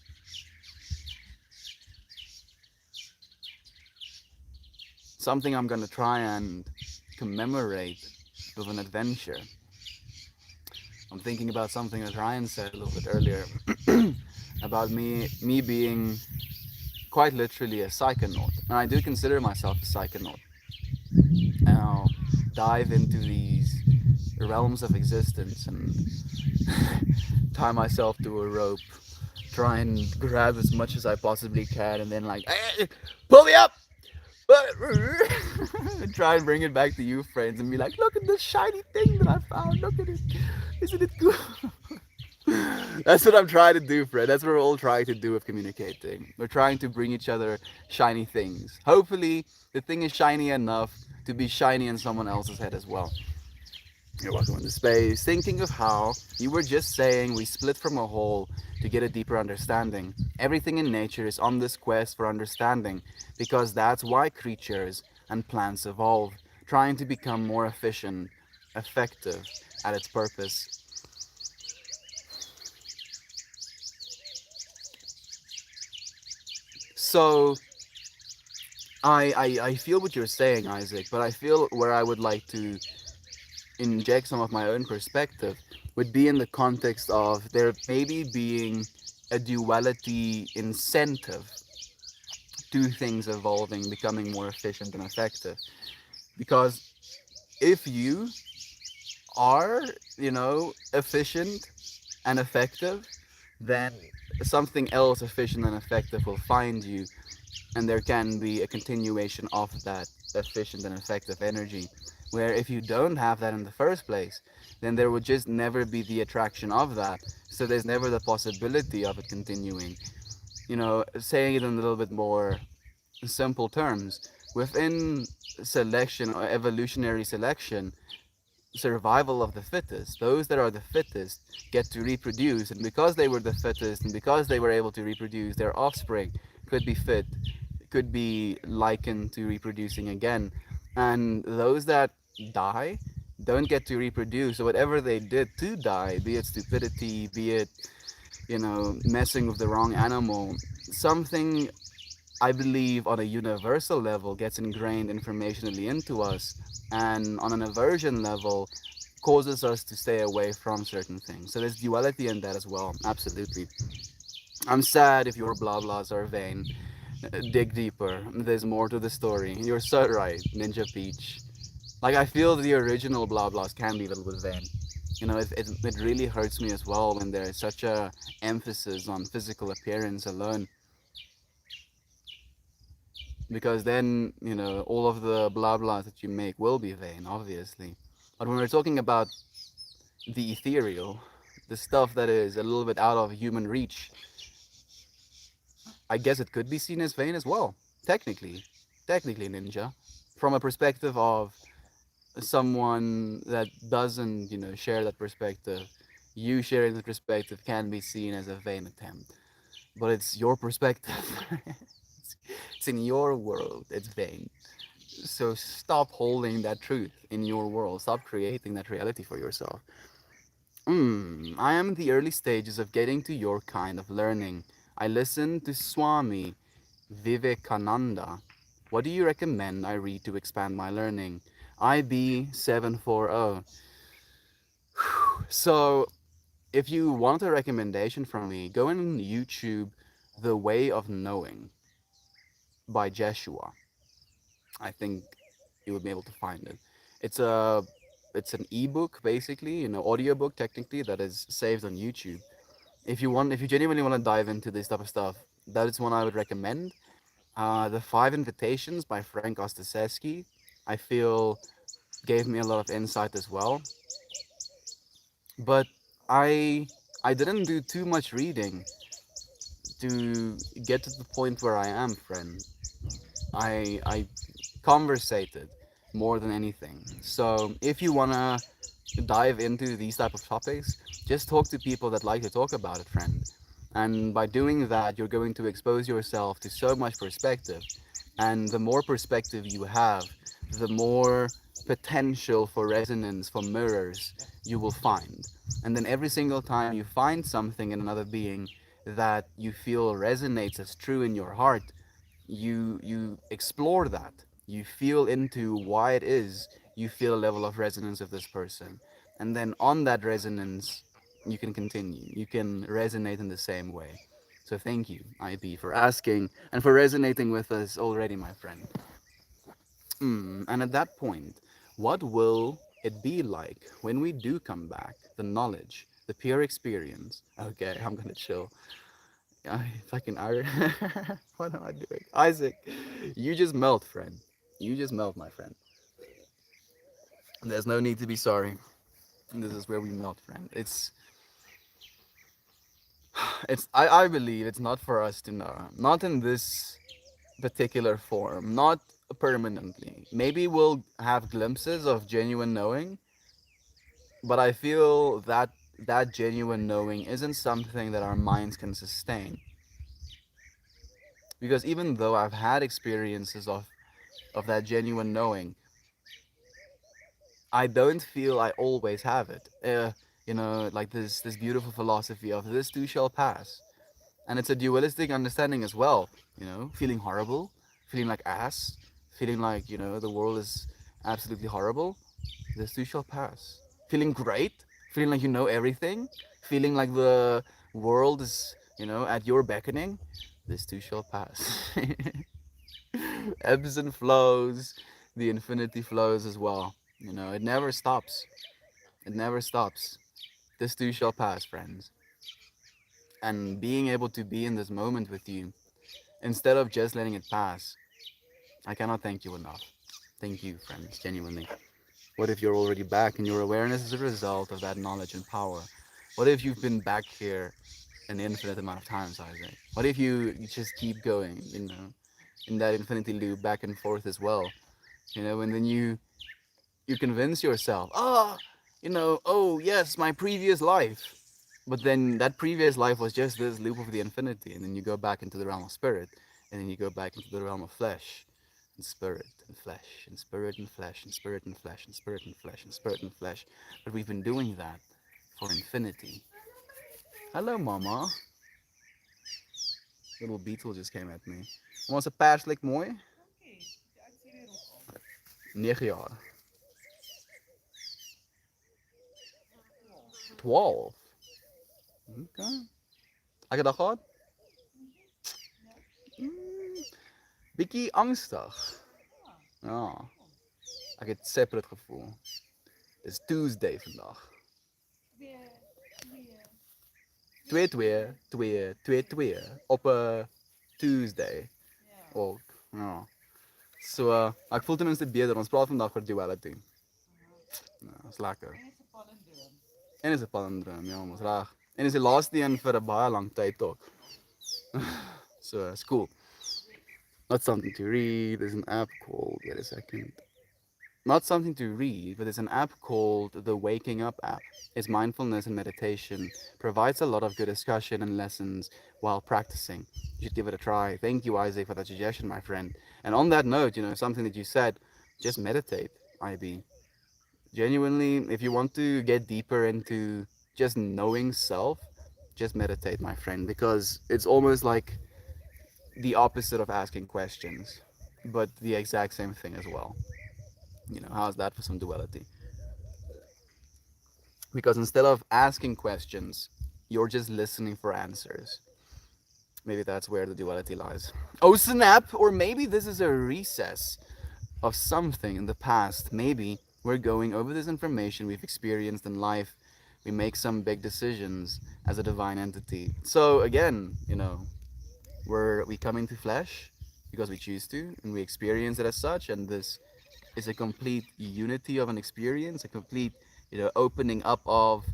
Something I'm gonna try and commemorate with an adventure. I'm thinking about something that Ryan said a little bit earlier about me being quite literally a psychonaut. And I do consider myself a psychonaut. And I'll dive into these realms of existence and tie myself to a rope, try and grab as much as I possibly can, and then like, pull me up! Try and bring it back to you, friends, and be like, look at this shiny thing that I found. Look at it. Isn't it cool? That's what I'm trying to do, Fred. That's what we're all trying to do with communicating. We're trying to bring each other shiny things. Hopefully, the thing is shiny enough to be shiny in someone else's head as well. You're welcome into space. Thinking of how you were just saying we split from a whole to get a deeper understanding. Everything in nature is on this quest for understanding because that's why creatures and plants evolve, trying to become more efficient, effective at its purpose. So I feel what you're saying, Isaac, but I feel where I would like to inject some of my own perspective would be in the context of there maybe being a duality incentive to things evolving, becoming more efficient and effective. Because if you are, efficient and effective, then something else efficient and effective will find you, and there can be a continuation of that efficient and effective energy. Where if you don't have that in the first place, then there would just never be the attraction of that. So there's never the possibility of it continuing. Saying it in a little bit more simple terms, within selection or evolutionary selection, survival of the fittest. Those that are the fittest get to reproduce, and because they were the fittest and because they were able to reproduce, their offspring could be fit, could be likened to reproducing again. And those that die don't get to reproduce. So whatever they did to die, be it stupidity, be it, messing with the wrong animal, something I believe on a universal level gets ingrained informationally into us, and on an aversion level causes us to stay away from certain things. So there's duality in that as well. Absolutely. I'm sad if your blah blahs are vain. Dig deeper. There's more to the story. You're so right, Ninja Peach. Like, I feel the original blah blahs can be a little bit vain. It really hurts me as well when there's such a emphasis on physical appearance alone, because then all of the blah blahs that you make will be vain, obviously. But when we're talking about the ethereal, the stuff that is a little bit out of human reach, I guess it could be seen as vain as well. Technically, Ninja, from a perspective of someone that doesn't share that perspective, You sharing the perspective can be seen as a vain attempt, but it's your perspective. It's in your world. It's vain. So stop holding that truth in your world. Stop creating that reality for yourself. I am in the early stages of getting to your kind of learning. I listened to Swami Vivekananda. What do you recommend I read to expand my learning? IB740. So, if you want a recommendation from me, go on YouTube The Way of Knowing by Jeshua. I think you would be able to find it. It's a it's an ebook basically, audiobook technically that is saved on YouTube. If you genuinely want to dive into this type of stuff, that is one I would recommend. The Five Invitations by Frank Ostaseski, I feel gave me a lot of insight as well. But I I didn't do too much reading to get to the point where I am, friend. I conversated more than anything. So if you wanna dive into these type of topics, just talk to people that like to talk about it, friend. And by doing that, you're going to expose yourself to so much perspective. And the more perspective you have, the more potential for resonance, for mirrors you will find. And then every single time you find something in another being that you feel resonates as true in your heart, you explore that. You feel into why it is you feel a level of resonance with this person. And then on that resonance, you can continue. You can resonate in the same way. So thank you, IB, for asking and for resonating with us already, my friend. And at that point, what will it be like when we do come back? The knowledge, the pure experience. Okay, I'm gonna chill. I fucking Irish. What am I doing? Isaac, you just melt, friend. You just melt, my friend. There's no need to be sorry. This is where we melt, friend. I believe it's not for us to know. Not in this particular form. Not permanently. Maybe we'll have glimpses of genuine knowing, but I feel that that genuine knowing isn't something that our minds can sustain. Because even though I've had experiences of that genuine knowing, I don't feel I always have it. Like this beautiful philosophy of this too shall pass, and it's a dualistic understanding as well. Feeling horrible, feeling like ass, feeling like the world is absolutely horrible. This too shall pass. Feeling great, feeling like you know everything, feeling like the world is at your beckoning. This too shall pass. Ebbs and flows, the infinity flows as well. It never stops. It never stops. This too shall pass, friends. And being able to be in this moment with you, instead of just letting it pass, I cannot thank you enough. Thank you, friends, genuinely. What if you're already back and your awareness is a result of that knowledge and power? What if you've been back here an infinite amount of times, Isaac? What if you just keep going, in that infinity loop back and forth as well? And then you convince yourself, oh yes, my previous life. But then that previous life was just this loop of the infinity, and then you go back into the realm of spirit, and then you go back into the realm of flesh, and spirit and flesh, and spirit and flesh, and spirit and flesh, and spirit and flesh, and spirit and flesh. But we've been doing that for infinity. Hello, mama. Little beetle just came at me. Was een paarselijk mooi? 9 jaar. 12. Okay. Heb je dat gehad? Bietjie angstig. Ja. Ek het separate gevoel. Dis Tuesday vandag. 2-2 op 'n Tuesday ook. Ja. So ek voel ten minste beter. Ons praat vandag oor duality. Ja, is lekker. En is 'n palindroom, ja, ons reg. En is die laaste een vir 'n baie lang tyd ook. So it's cool. Not something to read. There's an app called. Wait a second. not something to read, but it's an app called the Waking Up app. It's mindfulness and meditation, provides a lot of good discussion and lessons while practicing. You should give it a try. Thank you, Isaac, for that suggestion, my friend. And on that note, something that you said, just meditate, IB. Genuinely, if you want to get deeper into just knowing self, just meditate, my friend, because it's almost like the opposite of asking questions, but the exact same thing as well. How's that for some duality? Because instead of asking questions, you're just listening for answers. Maybe that's where the duality lies. Oh, snap! Or maybe this is a recess of something in the past. Maybe we're going over this information we've experienced in life. We make some big decisions as a divine entity. So, again, we come into flesh because we choose to, and we experience it as such, and this is a complete unity of an experience, a complete opening up of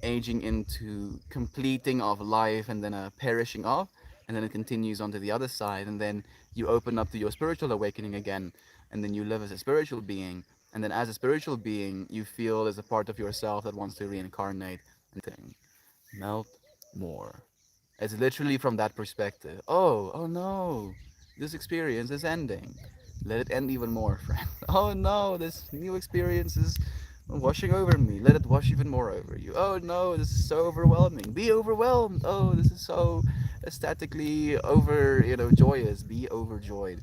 aging into completing of life, and then a perishing of, and then it continues on to the other side, and then you open up to your spiritual awakening again, and then you live as a spiritual being, and then as a spiritual being you feel as a part of yourself that wants to reincarnate and melt more. It's literally from that perspective. Oh no, this experience is ending. Let it end even more, friend. Oh no, this new experience is washing over me. Let it wash even more over you. Oh no, this is so overwhelming. Be overwhelmed. Oh, this is so ecstatically joyous. Be overjoyed.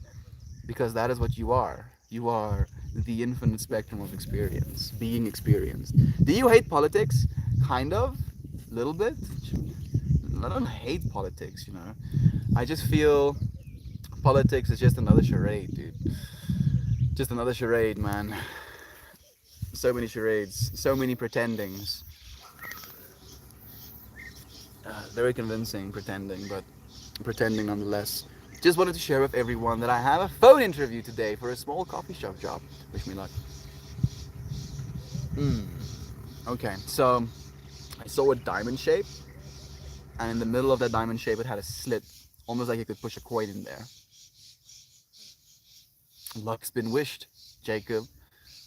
Because that is what you are. You are the infinite spectrum of experience, being experienced. Do you hate politics? Kind of. A little bit. I don't hate politics. I just feel politics is just another charade, dude. Just another charade, man. So many charades, so many pretendings. Very convincing pretending, but pretending nonetheless. Just wanted to share with everyone that I have a phone interview today for a small coffee shop job. Wish me luck. Okay, so I saw a diamond shape, and in the middle of that diamond shape it had a slit, almost like you could push a coin in there. Luck's been wished, Jacob.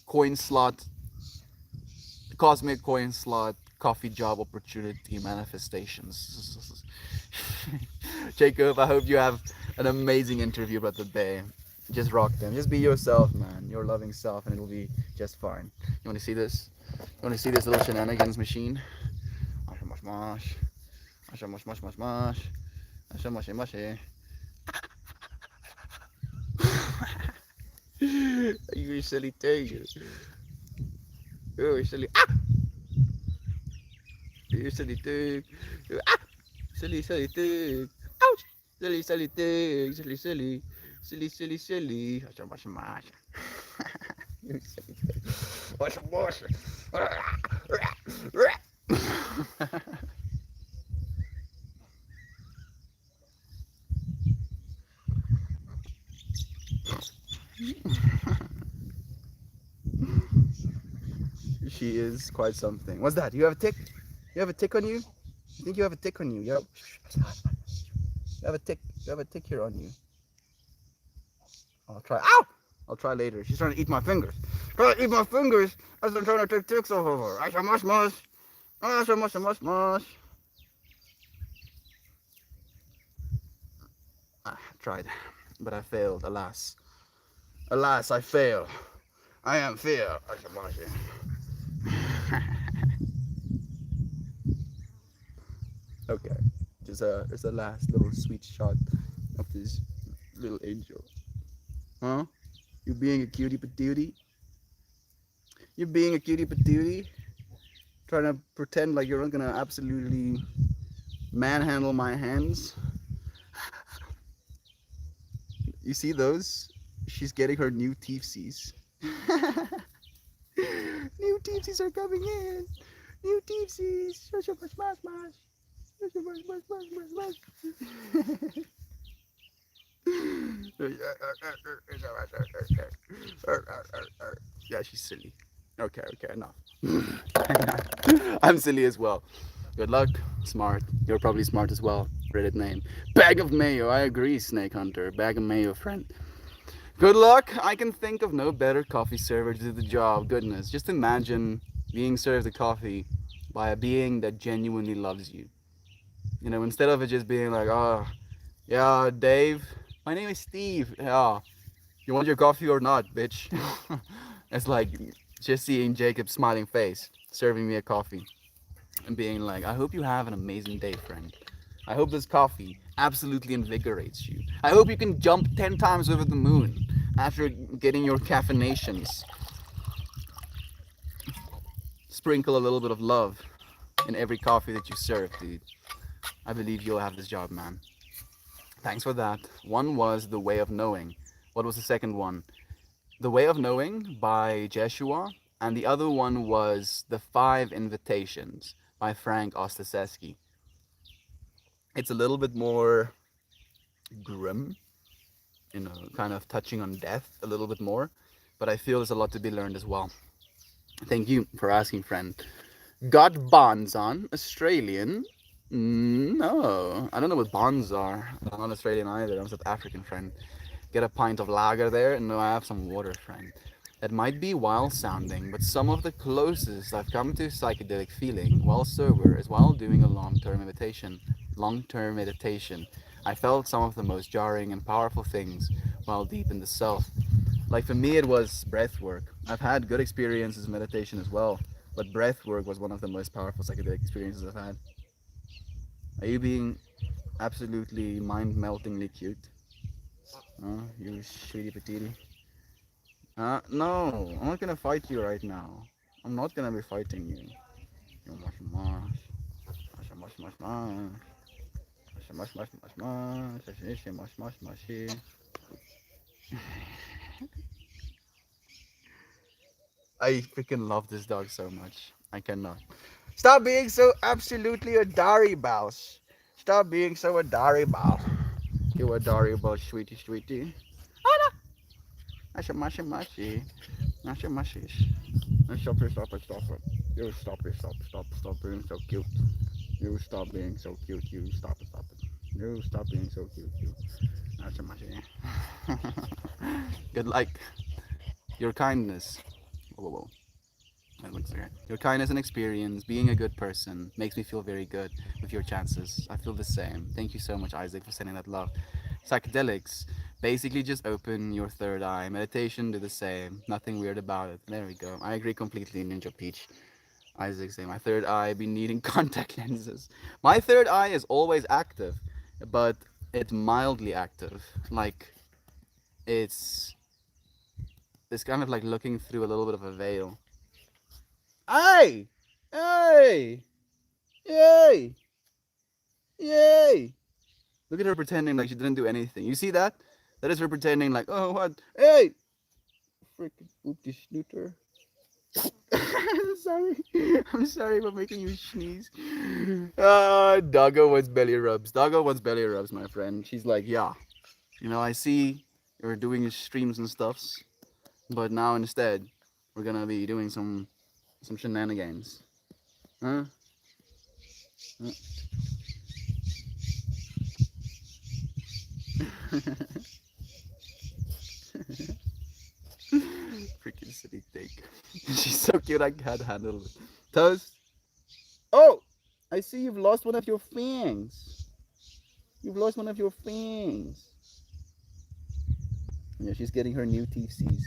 Coin slot, cosmic coin slot, coffee job opportunity manifestations. Jacob, I hope you have an amazing interview about the bay. Just rock them. Just be yourself, man. Your loving self, and it'll be just fine. You want to see this? You want to see this little shenanigans machine? Mash, mash, mash, mash, mash, mash, mash, mash, mash. You silly thing. You silly. Ah! You silly thing. Ah! Silly, silly thing. Ouch! Silly, silly thing. Silly, silly. Silly, silly, silly. Mash, mash, mash. You silly thing. Mash, mash. She is quite something. What's that? You have a tick? You have a tick on you? You think you have a tick on you? Yo. You have a tick. You have a tick here on you. I'll try. Ow! I'll try later. She's trying to eat my fingers. Trying to eat my fingers as I'm trying to take ticks off of her. I shall mush mush. I shall mush mush mush. I tried, but I failed. Alas. Alas, I fail. I am fear. I shall mush it. Okay, just a last little sweet shot of this little angel. Huh? You being a cutie patootie? You being a cutie patootie? Trying to pretend like you're not gonna absolutely manhandle my hands? You see those? She's getting her new teefsies. New teefsies are coming in. New teefsies. Smash, smash, smash, smash. Yeah, she's silly. Okay, enough. I'm silly as well. Good luck. Smart. You're probably smart as well. Reddit name. Bag of mayo. I agree, Snake Hunter. Bag of mayo, friend. Good luck. I can think of no better coffee server to do the job. Goodness, just imagine being served a coffee by a being that genuinely loves you. You know, instead of it just being like, oh, yeah, Dave, my name is Steve. Yeah, you want your coffee or not, bitch? It's like just seeing Jacob's smiling face serving me a coffee and being like, I hope you have an amazing day, friend. I hope this coffee absolutely invigorates you. I hope you can jump 10 times over the moon after getting your caffeinations. Sprinkle a little bit of love in every coffee that you serve, dude. I believe you'll have this job, man. Thanks for that. One was The Way of Knowing. What was the second one? The Way of Knowing by Jeshua. And the other one was The Five Invitations by Frank Ostaseski. It's a little bit more grim, you know, kind of touching on death a little bit more. But I feel there's a lot to be learned as well. Thank you for asking, friend. Got bonds on? Australian? No, I don't know what bonds are. I'm not Australian either. I'm South African, friend. Get a pint of lager there? No, I have some water, friend. That might be wild sounding, but some of the closest I've come to psychedelic feeling while sober is while doing a long-term meditation. Long-term meditation. I felt some of the most jarring and powerful things while deep in the self. Like for me, it was breath work. I've had good experiences in meditation as well, but breath work was one of the most powerful psychedelic experiences I've had. Are you being absolutely mind-meltingly cute? Oh, you sweetie patootie. No, I'm not gonna fight you right now. I'm not gonna be fighting you. You mush mush. Mush mush mush mush. Mush mush mush mush. Mush mush mushy. I freaking love this dog so much. I cannot. Stop being so absolutely a Dari Bouse. Stop being so a Dari Bouse. You a Dari Bouse, sweetie, sweetie. Oh no! Mushy, mushy, mushy. Mushy, mushy. Stop it, stop it, stop it. You stop it, stop being so cute. You stop being so cute, you stop it. You stop being so cute, you. Mushy, mushy. Good like your kindness. Whoa, whoa, whoa. Your kindness and experience, being a good person, makes me feel very good with your chances. I feel the same. Thank you so much, Isaac, for sending that love. Psychedelics, basically just open your third eye. Meditation, do the same. Nothing weird about it. There we go. I agree completely, Ninja Peach. Isaac saying, my third eye be needing contact lenses. My third eye is always active, but it's mildly active. Like, it's kind of like looking through a little bit of a veil. Hey! Hey! Yay! Yay! Look at her pretending like she didn't do anything. You see that? That is her pretending like, oh, what? Hey! Freaking oopty snooter. I'm sorry. I'm sorry for making you sneeze. Doggo wants belly rubs. Doggo wants belly rubs, my friend. She's like, yeah. You know, I see you're doing streams and stuffs, but now instead, we're gonna be doing some shenanigans. Huh? Freaking silly thing. She's so cute, I can't handle it. Toast. Oh! I see you've lost one of your fangs. You've lost one of your fangs. Yeah, she's getting her new TCs.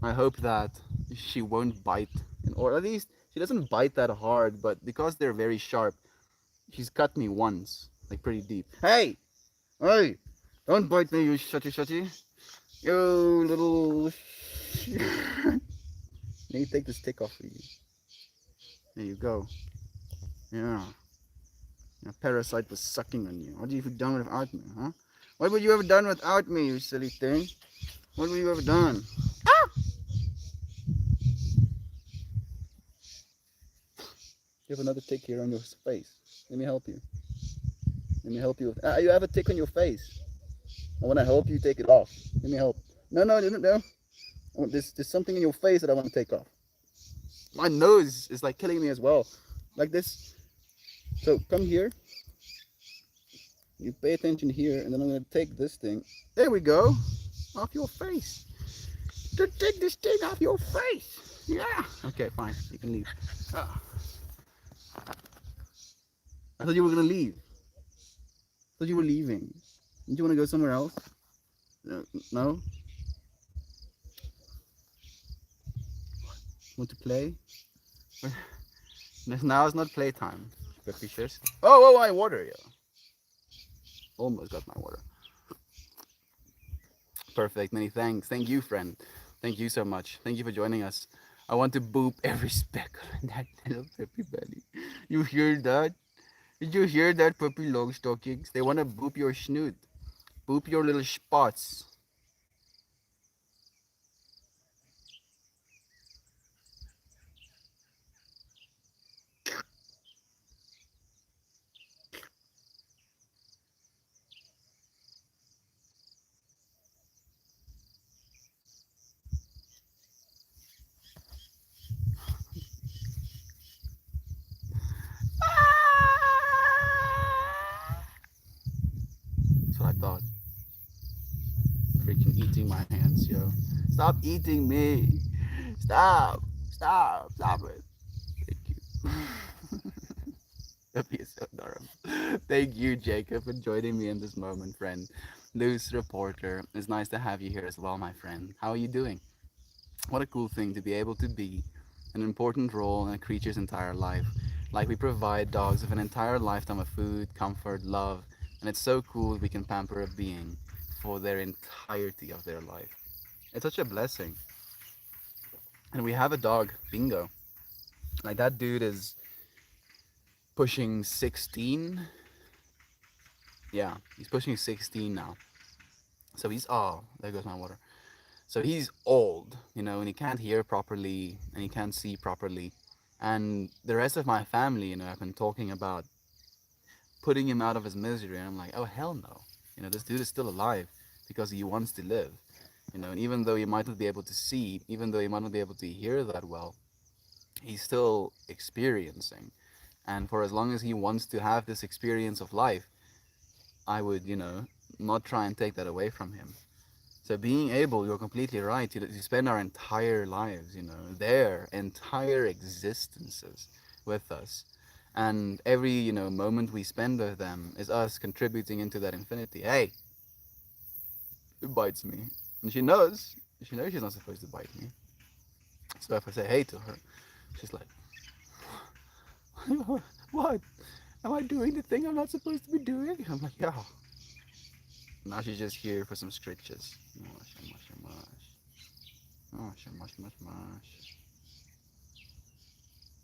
I hope that she won't bite, or at least she doesn't bite that hard, but because they're very sharp, she's cut me once, like pretty deep. Hey! Hey! Don't bite me, you shutty shutty. You little. Let me take this tick off of you. There you go. Yeah. A parasite was sucking on you. What have you done without me, huh? What would you have done without me, you silly thing? What would you have done? Ah! You have another tick here on your face. Let me help you. Let me help you. You have a tick on your face. I want to help you take it off. Let me help. No, no, no. There's something in your face that I want to take off. My nose is like killing me as well. Like this. So come here. You pay attention here, and then I'm gonna take this thing. There we go. Off your face. To take this thing off your face. Yeah. Okay, fine. You can leave. Ah, I thought you were gonna leave. I thought you were leaving. Didn't you want to go somewhere else? No? Want to play? Now it's not playtime. Suspicious. Oh, I water you. Almost got my water. Perfect. Many thanks. Thank you, friend. Thank you so much. Thank you for joining us. I want to boop every speckle in that little puppy belly. You hear that? Did you hear that, puppy long stockings? They want to boop your snoot. Boop your little spots. That's what I thought. Freaking eating my hands, yo. Stop eating me. Stop. Stop it. Thank you. That'd be so adorable. Thank you, Jacob, for joining me in this moment, friend. Loose reporter, it's nice to have you here as well, my friend. How are you doing? What a cool thing to be able to be an important role in a creature's entire life. Like we provide dogs with an entire lifetime of food, comfort, love, and it's so cool we can pamper a being for their entirety of their life. It's such a blessing. And we have a dog, Bingo. Like that dude is pushing 16. Yeah, he's pushing 16 now. So he's, oh, there goes my water. So he's old, and he can't hear properly and he can't see properly. And the rest of my family, I've been talking about putting him out of his misery. And I'm like, oh, hell no. This dude is still alive because he wants to live. And even though he might not be able to see, even though he might not be able to hear that well, he's still experiencing. And for as long as he wants to have this experience of life, I would, not try and take that away from him. So being able, you're completely right, to spend our entire lives, their entire existences with us. And every, moment we spend with them is us contributing into that infinity. Hey, it bites me. And she knows she's not supposed to bite me. So if I say hey to her, she's like, what? Am I doing the thing I'm not supposed to be doing? I'm like, yeah. Now she's just here for some scritches. Mush, mush, mush. Mush, mush, mush, mush.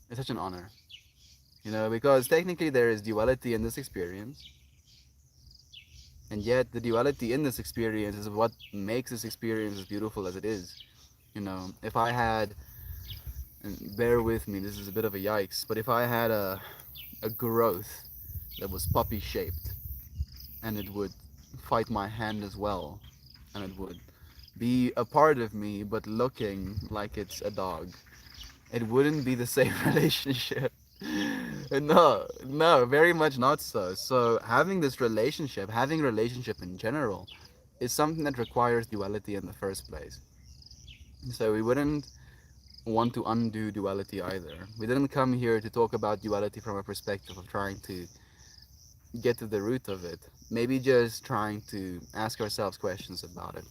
It's such an honor, because technically there is duality in this experience, and yet the duality in this experience is what makes this experience as beautiful as it is. If I had, and bear with me, this is a bit of a yikes, but if I had a growth that was puppy shaped, and it would fight my hand as well, and it would be a part of me but looking like it's a dog, it wouldn't be the same relationship. No, very much not so. So having this relationship, having relationship in general, is something that requires duality in the first place. So we wouldn't want to undo duality either. We didn't come here to talk about duality from a perspective of trying to get to the root of it. Maybe just trying to ask ourselves questions about it.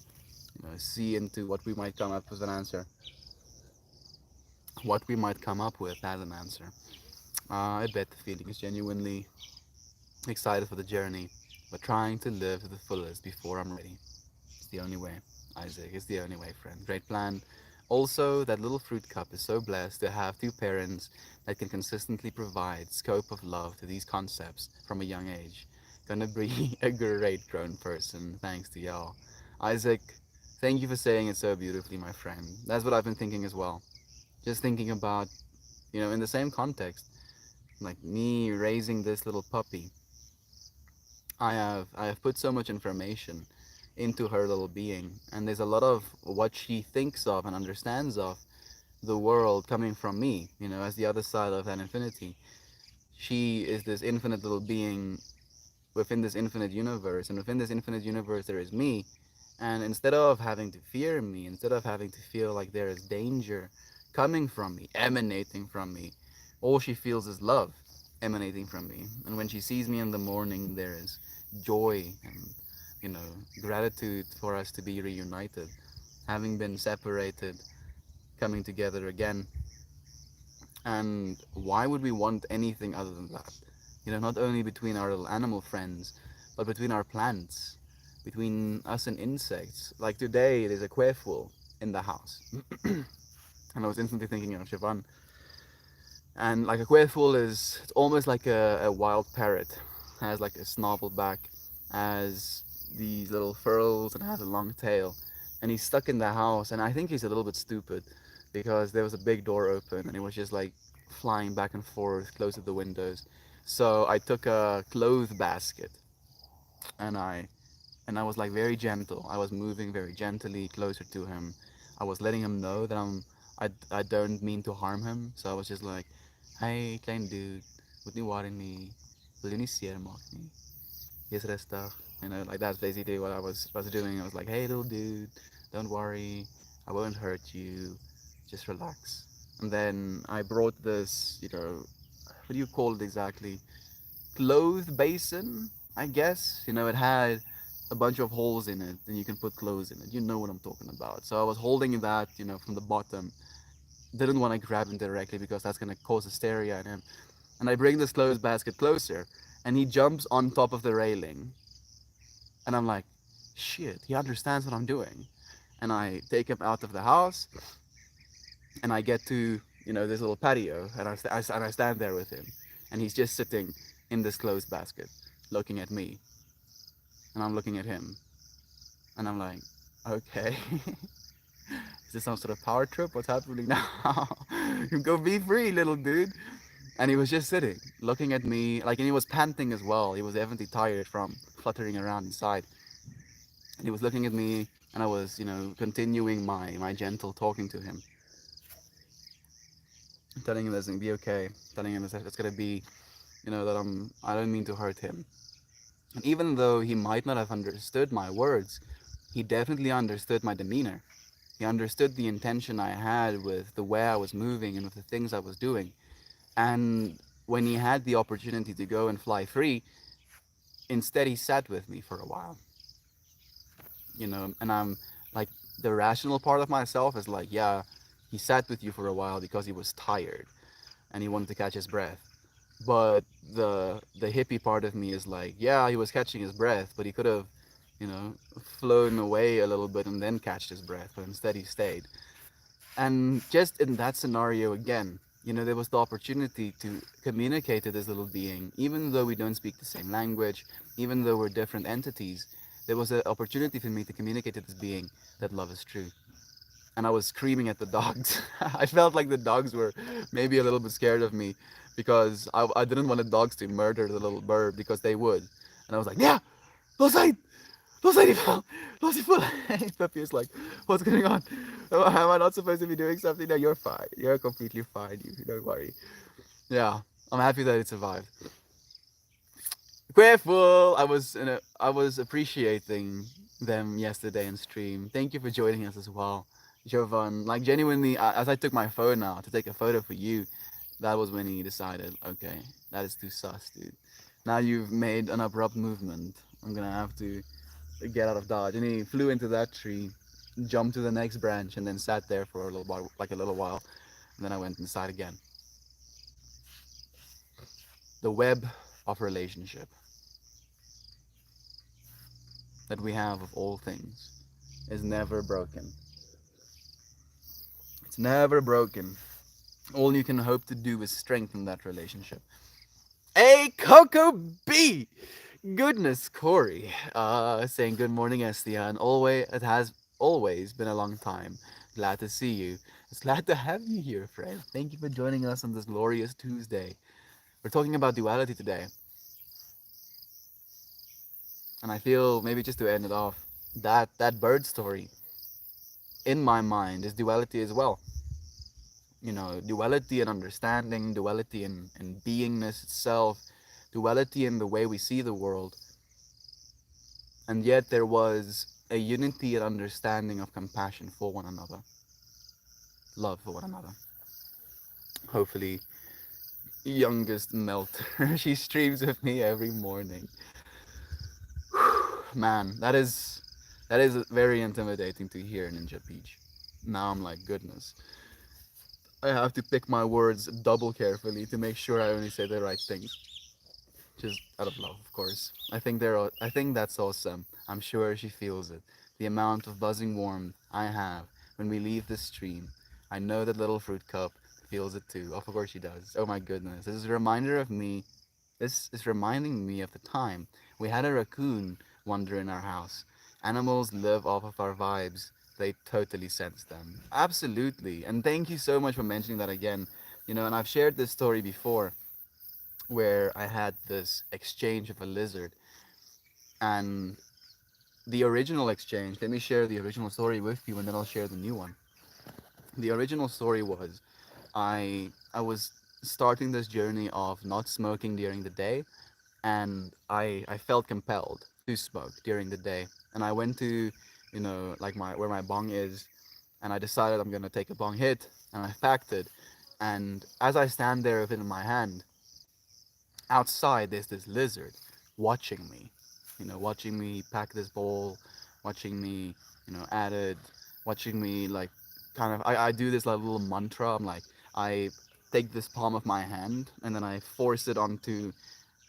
See into what we might come up with an answer. What we might come up with as an answer. I bet the feeling is genuinely excited for the journey, but trying to live to the fullest before I'm ready. It's the only way, Isaac. It's the only way, friend. Great plan. Also, that little fruit cup is so blessed to have two parents that can consistently provide scope of love to these concepts from a young age. Gonna be a great grown person, thanks to y'all. Isaac, thank you for saying it so beautifully, my friend. That's what I've been thinking as well. Just thinking about, in the same context, like me raising this little puppy. I have put so much information into her little being, and there's a lot of what she thinks of and understands of the world coming from me, as the other side of that infinity. She is this infinite little being within this infinite universe, and within this infinite universe there is me. And instead of having to fear me, instead of having to feel like there is danger coming from me, emanating from me, all she feels is love emanating from me. And when she sees me in the morning, there is joy and, you know, gratitude for us to be reunited, having been separated, coming together again. And why would we want anything other than that? You know, not only between our little animal friends, but between our plants, between us and insects. Like today, there's a quail in the house. And I was instantly thinking of Siobhan. And like a quail is, it's almost like a wild parrot. Has like a snarl back, has these little furls, and has a long tail. And he's stuck in the house, and I think he's a little bit stupid because there was a big door open, and he was just like flying back and forth close to the windows. So I took a clothes basket, and I was like very gentle. I was moving very gently closer to him. I was letting him know that I don't mean to harm him. So I was just like, "Hey, klein dude, moet nie worry nie. Wil jy nie seermaak nie. Wees rustig." You know, like that's basically what I was doing. I was like, "Hey, little dude, don't worry. I won't hurt you. Just relax." And then I brought this, you know, what do you call it exactly? Clothes basin, I guess. You know, it had a bunch of holes in it, and you can put clothes in it. You know what I'm talking about. So I was holding that, you know, from the bottom. Didn't want to grab him directly because that's gonna cause hysteria in him. And I bring this clothes basket closer, and he jumps on top of the railing, and I'm like, shit, he understands what I'm doing. And I take him out of the house, and I get to, you know, this little patio, and I stand there with him, and he's just sitting in this clothes basket, looking at me, and I'm looking at him, and I'm like, okay, is this some sort of power trip? What's happening now? Go be free, little dude. And he was just sitting, looking at me, like, and he was panting as well. He was evidently tired from fluttering around inside. And he was looking at me, and I was, you know, continuing my gentle talking to him, telling him that it's gonna be okay, telling him that it's gonna be, you know, that I don't mean to hurt him. And even though he might not have understood my words, he definitely understood my demeanor. He understood the intention I had with the way I was moving and with the things I was doing. And when he had the opportunity to go and fly free, instead he sat with me for a while, you know. And I'm like, the rational part of myself is like, yeah, he sat with you for a while because he was tired and he wanted to catch his breath. But the hippie part of me is like, yeah, he was catching his breath, but he could have, you know, flown away a little bit and then catch his breath, but instead he stayed. And just in that scenario again, you know, there was the opportunity to communicate to this little being, even though we don't speak the same language, even though we're different entities. There was an opportunity for me to communicate to this being that love is true. And I was screaming at the dogs. I felt like the dogs were maybe a little bit scared of me because I didn't want the dogs to murder the little bird because they would. And I was like, yeah, Losite! Losite fell! Losite fell! And Peppy is like, what's going on? Am I not supposed to be doing something? No, you're fine. You're completely fine. You don't worry. Yeah, I'm happy that it survived. Grateful. I was appreciating them yesterday in stream. Thank you for joining us as well, Jovan. Like genuinely, as I took my phone out to take a photo for you, that was when he decided, okay, that is too sus, dude. Now you've made an abrupt movement. I'm gonna have to get out of dodge. And he flew into that tree, jumped to the next branch, and then sat there for a little while, like a little while. And then I went inside again. The web of relationship that we have of all things is never broken. It's never broken. All you can hope to do is strengthen that relationship. Hey, Coco B! Goodness, Corey. Saying good morning, Estian. Always, it has always been a long time. Glad to see you. It's glad to have you here, friend. Thank you for joining us on this glorious Tuesday. We're talking about duality today. And I feel maybe just to end it off, that bird story in my mind is duality as well. You know, duality and understanding, duality and beingness itself, duality in the way we see the world, and yet there was a unity and understanding of compassion for one another, love for one another. Hopefully, youngest melter, she streams with me every morning. Man, that is very intimidating to hear, Ninja Peach. Now I'm like, goodness, I have to pick my words double carefully to make sure I only say the right things. Just out of love, of course. I think that's awesome. I'm sure she feels it. The amount of buzzing warmth I have when we leave the stream. I know that little fruit cup feels it too. Of course she does. Oh my goodness. This is a reminder of me. This is reminding me of the time we had a raccoon wander in our house. Animals live off of our vibes. They totally sense them. Absolutely. And thank you so much for mentioning that again. And I've shared this story before where I had this exchange of a lizard. And the original exchange, let me share the original story with you and then I'll share the new one. The original story was I was starting this journey of not smoking during the day, and I felt compelled to smoke during the day. And I went to, like my where my bong is, and I decided I'm gonna take a bong hit, and I packed it. And as I stand there with it in my hand, outside there's this lizard watching me, watching me pack this bowl, watching me, at it, watching me like kind of I do this like little mantra. I'm like, I take this palm of my hand and then I force it onto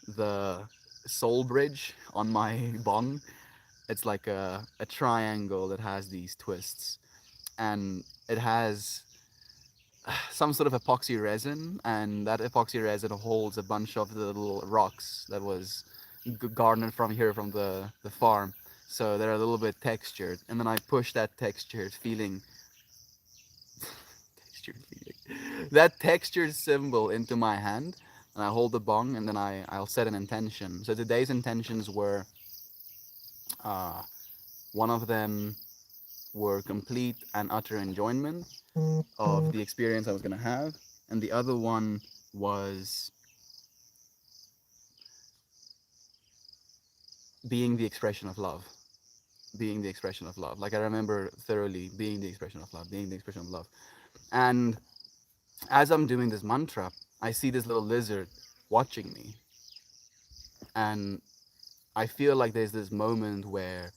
the soul bridge on my bong. It's like a triangle that has these twists, and it has some sort of epoxy resin, and that epoxy resin holds a bunch of the little rocks that was garnered from here from the farm. So they're a little bit textured, and then I push that textured feeling, that textured symbol into my hand, and I hold the bong, and then I'll set an intention. So today's intentions were, uh, one of them were complete and utter enjoyment of the experience I was gonna have, and the other one was being the expression of love. Being the expression of love. Like I remember thoroughly being the expression of love, being the expression of love. And as I'm doing this mantra, I see this little lizard watching me, and I feel like there's this moment where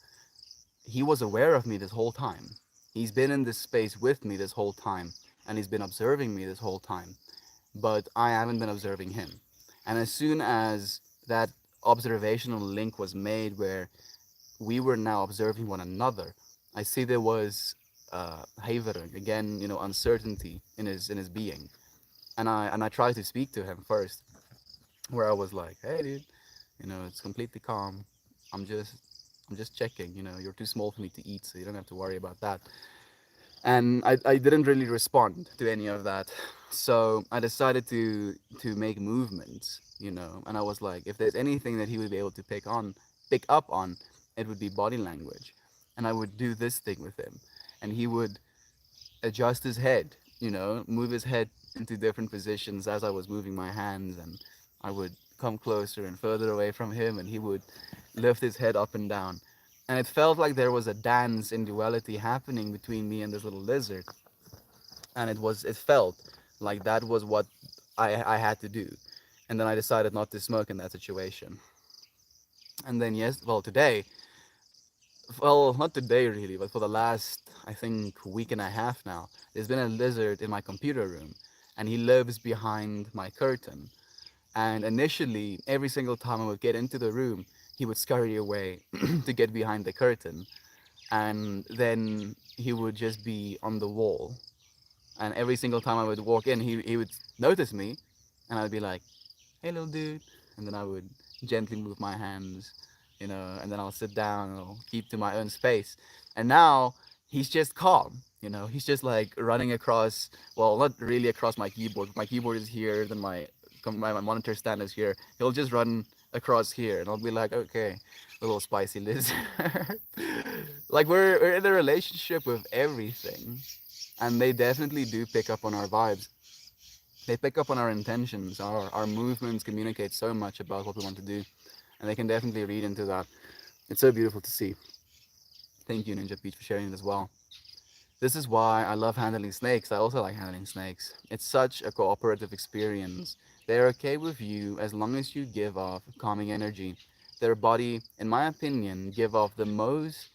he was aware of me this whole time. He's been in this space with me this whole time, and he's been observing me this whole time, but I haven't been observing him. And as soon as that observational link was made where we were now observing one another, I see there was havering, again, uncertainty in his being. And I tried to speak to him first, where I was like, hey dude, it's completely calm. I'm just I'm just checking, you're too small for me to eat, so you don't have to worry about that. And I didn't really respond to any of that. So I decided to make movements, and I was like, if there's anything that he would be able to pick up on, it would be body language. And I would do this thing with him, and he would adjust his head, move his head into different positions as I was moving my hands, and I would come closer and further away from him, and he would lift his head up and down. And it felt like there was a dance in duality happening between me and this little lizard, and it felt like that was what I had to do. And then I decided not to smoke in that situation. And then today, well, not today really, but for the last, I think, week and a half now, there's been a lizard in my computer room, and he lives behind my curtain. And initially, every single time I would get into the room, he would scurry away to get behind the curtain, and then he would just be on the wall. And every single time I would walk in, he would notice me, and I'd be like, hey little dude, and then I would gently move my hands, and then I'll sit down and I'll keep to my own space. And now he's just calm, he's just like running across, well, not really across my keyboard. My keyboard is here, then my monitor stand is here. He'll just run across here, and I'll be like, okay, little spicy lizard. Like we're in a relationship with everything, and they definitely do pick up on our vibes. They pick up on our intentions, our movements communicate so much about what we want to do, and they can definitely read into that. It's so beautiful to see. Thank you, Ninja Peach, for sharing it as well. This is why I love handling snakes. I also like handling snakes. It's such a cooperative experience. They're okay with you as long as you give off calming energy. Their body, in my opinion, give off the most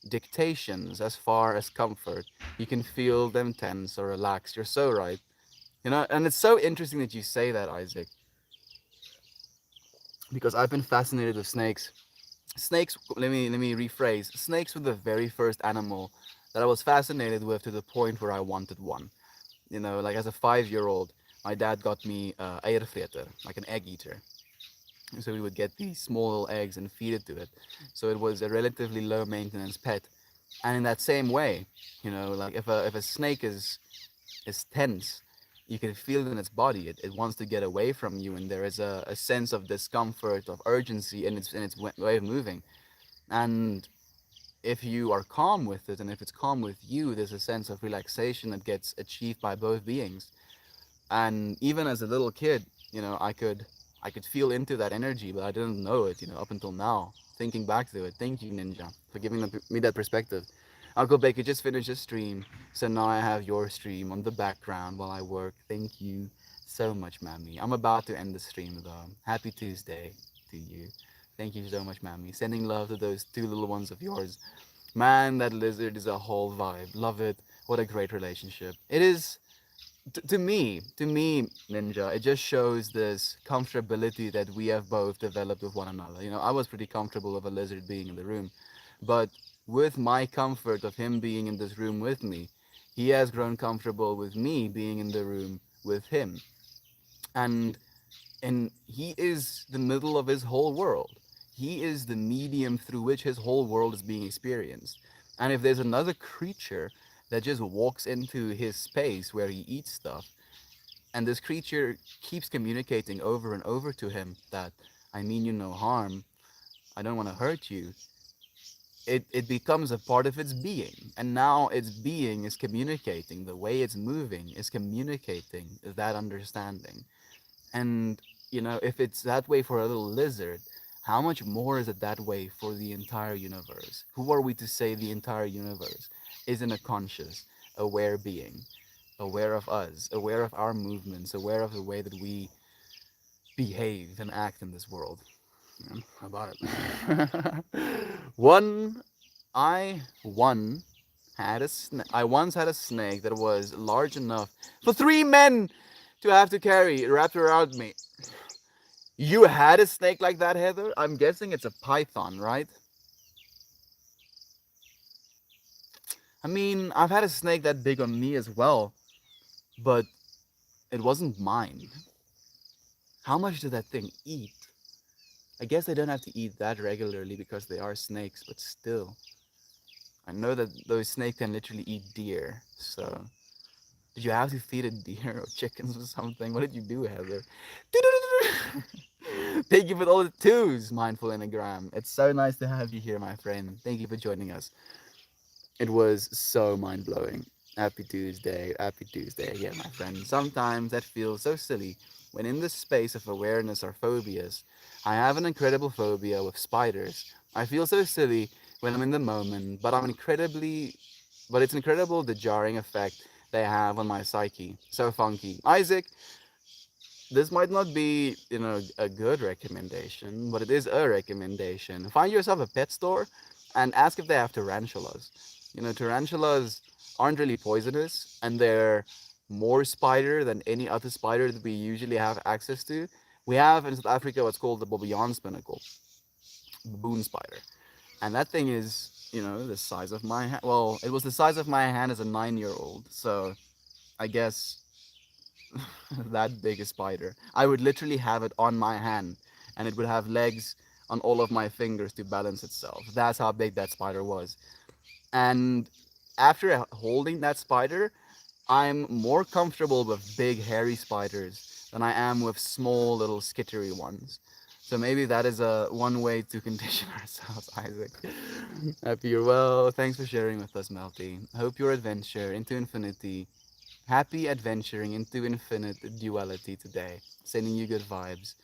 dictations as far as comfort. You can feel them tense or relaxed. You're so right. You know, and it's so interesting that you say that, Isaac, because I've been fascinated with snakes. Snakes, let me rephrase. Snakes were the very first animal that I was fascinated with to the point where I wanted one. You know, like as a 5 year old, my dad got me eiervreter, like an egg eater. So we would get these small little eggs and feed it to it. So it was a relatively low maintenance pet. And in that same way, you know, like if a snake is tense, you can feel it in its body. It wants to get away from you, and there is a sense of discomfort, of urgency in its way of moving. And if you are calm with it, and if it's calm with you, there's a sense of relaxation that gets achieved by both beings. And even as a little kid, you know, I could feel into that energy, but I didn't know it, you know, up until now. Thinking back to it, thank you, Ninja, for giving me that perspective. Uncle Baker just finished his stream, so now I have your stream on the background while I work. Thank you so much, Mammy. I'm about to end the stream though. Happy Tuesday to you. Thank you so much, Mammy. Sending love to those two little ones of yours. Man, that lizard is a whole vibe. Love it. What a great relationship. It is to me, Ninja, it just shows this comfortability that we have both developed with one another. You know, I was pretty comfortable with a lizard being in the room, but with my comfort of him being in this room with me, he has grown comfortable with me being in the room with him. And he is the middle of his whole world. He is the medium through which his whole world is being experienced. And if there's another creature that just walks into his space where he eats stuff, and this creature keeps communicating over and over to him that I mean you no harm, I don't want to hurt you, it becomes a part of its being. And now its being is communicating, the way it's moving is communicating that understanding. And, you know, if it's that way for a little lizard, how much more is it that way for the entire universe? Who are we to say the entire universe isn't a conscious, aware being, aware of us, aware of our movements, aware of the way that we behave and act in this world? Yeah, how about it? one, I once had a snake that was large enough for 3 men to have to carry wrapped around me. You had a snake like that, Heather? I'm guessing it's a python, right? I mean, I've had a snake that big on me as well, but it wasn't mine. How much did that thing eat? I guess they don't have to eat that regularly because they are snakes, but still. I know that those snakes can literally eat deer, so. Did you have to feed it deer or chickens or something? What did you do, Heather? Thank you for all the twos, Mindful Enneagram. It's so nice to have you here, my friend. Thank you for joining us. It was so mind blowing. Happy Tuesday, happy Tuesday again, my friend. Sometimes that feels so silly when in the space of awareness or phobias. I have an incredible phobia with spiders. I feel so silly when I'm in the moment, but it's incredible the jarring effect they have on my psyche. So funky. Isaac, this might not be, you know, a good recommendation, but it is a recommendation. Find yourself a pet store and ask if they have tarantulas. You know, tarantulas aren't really poisonous, and they're more spider than any other spider that we usually have access to. We have in South Africa what's called the Bobbejaan spinnacle, baboon spider, and that thing is, you know, the size of my hand. Well, it was the size of my hand as a 9 year old, so I guess that big a spider. I would literally have it on my hand, and it would have legs on all of my fingers to balance itself. That's how big that spider was. And after holding that spider, I'm more comfortable with big hairy spiders than I am with small little skittery ones. So maybe that is a one way to condition ourselves, Isaac. Happy you're well. Thanks for sharing with us, Melty. Hope your adventure into infinity Happy adventuring into infinite duality today. Sending you good vibes,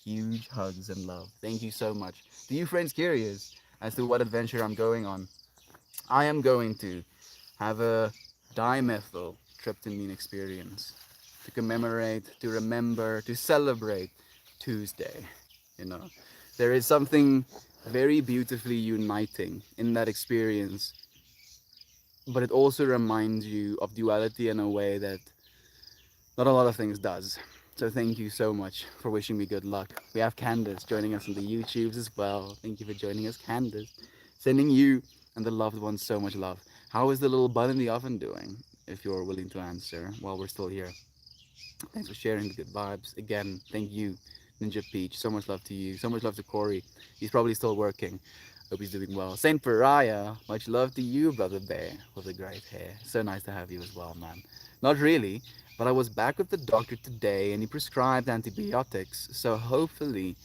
huge hugs and love. Thank you so much. To you friends curious as to what adventure I'm going on, I am going to have a dimethyl tryptamine experience to commemorate, to remember, to celebrate Tuesday. You know, there is something very beautifully uniting in that experience, but it also reminds you of duality in a way that not a lot of things does. So thank you so much for wishing me good luck. We have Candace joining us on the YouTubes as well. Thank you for joining us, Candace. Sending you and the loved ones so much love. How is the little bun in the oven doing? If you're willing to answer while we're still here. Thanks for sharing the good vibes. Again, thank you, Ninja Peach. So much love to you. So much love to Corey. He's probably still working. Hope he's doing well. Saint Pariah, much love to you, Brother Bear, with the great hair. So nice to have you as well, man. Not really, but I was back with the doctor today and he prescribed antibiotics. So hopefully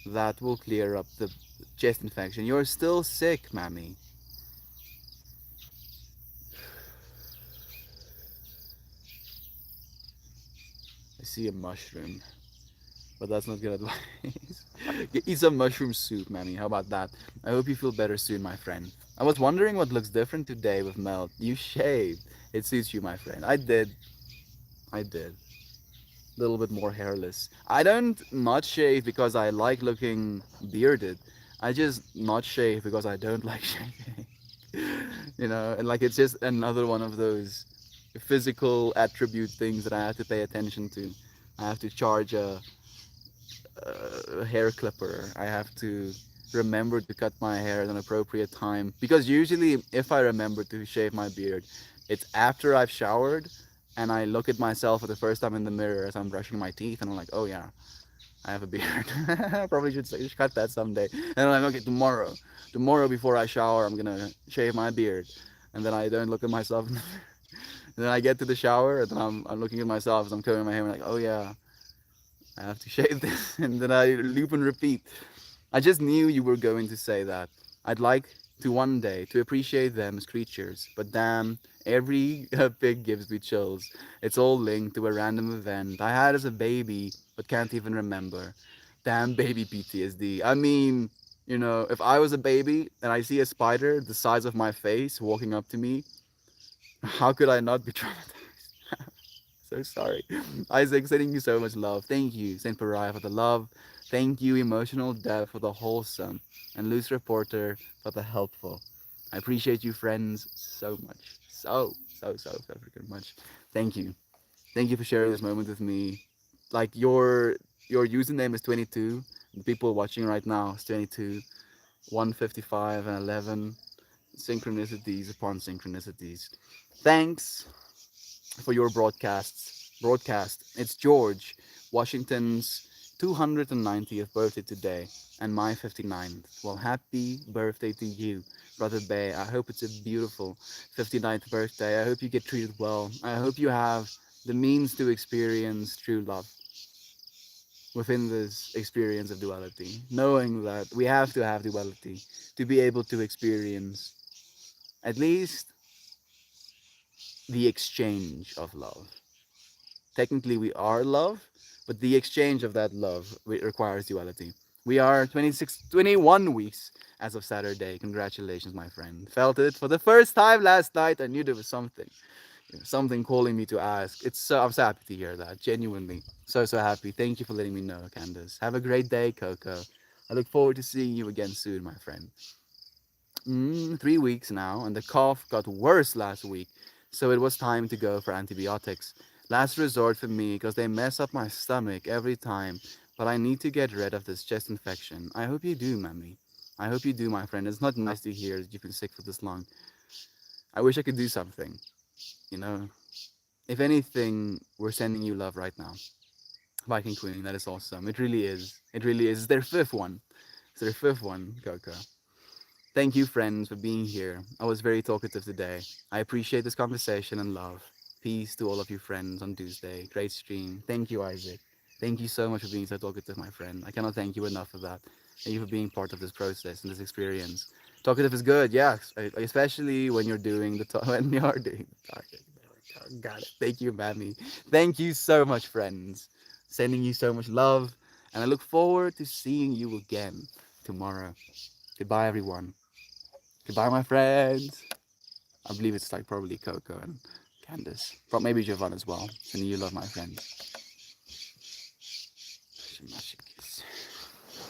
that will clear up the chest infection. You're still sick, Mammy. I see a mushroom. But that's not good advice. Eat some mushroom soup, Manny. How about that? I hope you feel better soon, my friend. I was wondering what looks different today with Mel. You shaved. It suits you, my friend. I did. I did. A little bit more hairless. I don't not shave because I like looking bearded. I just not shave because I don't like shaving. And like it's just another one of those physical attribute things that I have to pay attention to. I have to charge a hair clipper. I have to remember to cut my hair at an appropriate time because usually if I remember to shave my beard, it's after I've showered and I look at myself for the first time in the mirror as I'm brushing my teeth and I'm like, oh yeah, I have a beard. Probably should cut that someday. And I'm like, okay, tomorrow before I shower, I'm gonna shave my beard, and then I don't look at myself. And then I get to the shower and then I'm looking at myself as I'm combing my hair. And I'm like, oh yeah, I have to shave this, and then I loop and repeat. I just knew you were going to say that. I'd like to one day to appreciate them as creatures, but damn, every pig gives me chills. It's all linked to a random event I had as a baby, but can't even remember. Damn baby PTSD. I mean, if I was a baby and I see a spider the size of my face walking up to me, how could I not be traumatized? So sorry. Isaac, sending you so much love. Thank you, Saint Pariah, for the love. Thank you, Emotional Dev, for the wholesome. And Loose Reporter for the helpful. I appreciate you, friends, so much. So freaking much. Thank you. Thank you for sharing this moment with me. Like your username is 22. The people watching right now is 22, 155, and 11. Synchronicities upon synchronicities. Thanks for your broadcasts. Broadcast. It's George, Washington's 290th birthday today, and my 59th. Well, happy birthday to you, Brother Bay. I hope it's a beautiful 59th birthday. I hope you get treated well. I hope you have the means to experience true love within this experience of duality, knowing that we have to have duality to be able to experience at least the exchange of love. Technically we are love, but the exchange of that love requires duality. We are 21 weeks as of Saturday. Congratulations, my friend. Felt it for the first time last night. I knew there was something calling me to ask. I'm so happy to hear that. Genuinely, so happy. Thank you for letting me know, Candace. Have a great day, Coco. I look forward to seeing you again soon, my friend. 3 weeks now, and the cough got worse last week, so it was time to go for antibiotics. Last resort for me because they mess up my stomach every time, but I need to get rid of this chest infection. I hope you do, Mammy. I hope you do, my friend. It's not nice to hear that you've been sick for this long. I wish I could do something. You know, if anything, we're sending you love right now. Viking Queen, that is awesome. It really is. It really is. It's their fifth one. It's their fifth one, Coco. Thank you, friends, for being here. I was very talkative today. I appreciate this conversation and love. Peace to all of you friends on Tuesday. Great stream. Thank you, Isaac. Thank you so much for being so talkative, my friend. I cannot thank you enough for that. Thank you for being part of this process and this experience. Talkative is good, yeah, especially when you're doing when you're doing the talking. Got it. Thank you, Mammy. Thank you so much, friends. Sending you so much love, and I look forward to seeing you again tomorrow. Goodbye, everyone. Goodbye, my friends. I believe it's like probably Coco and Candace, but maybe Jovan as well. Sending you love, my friends.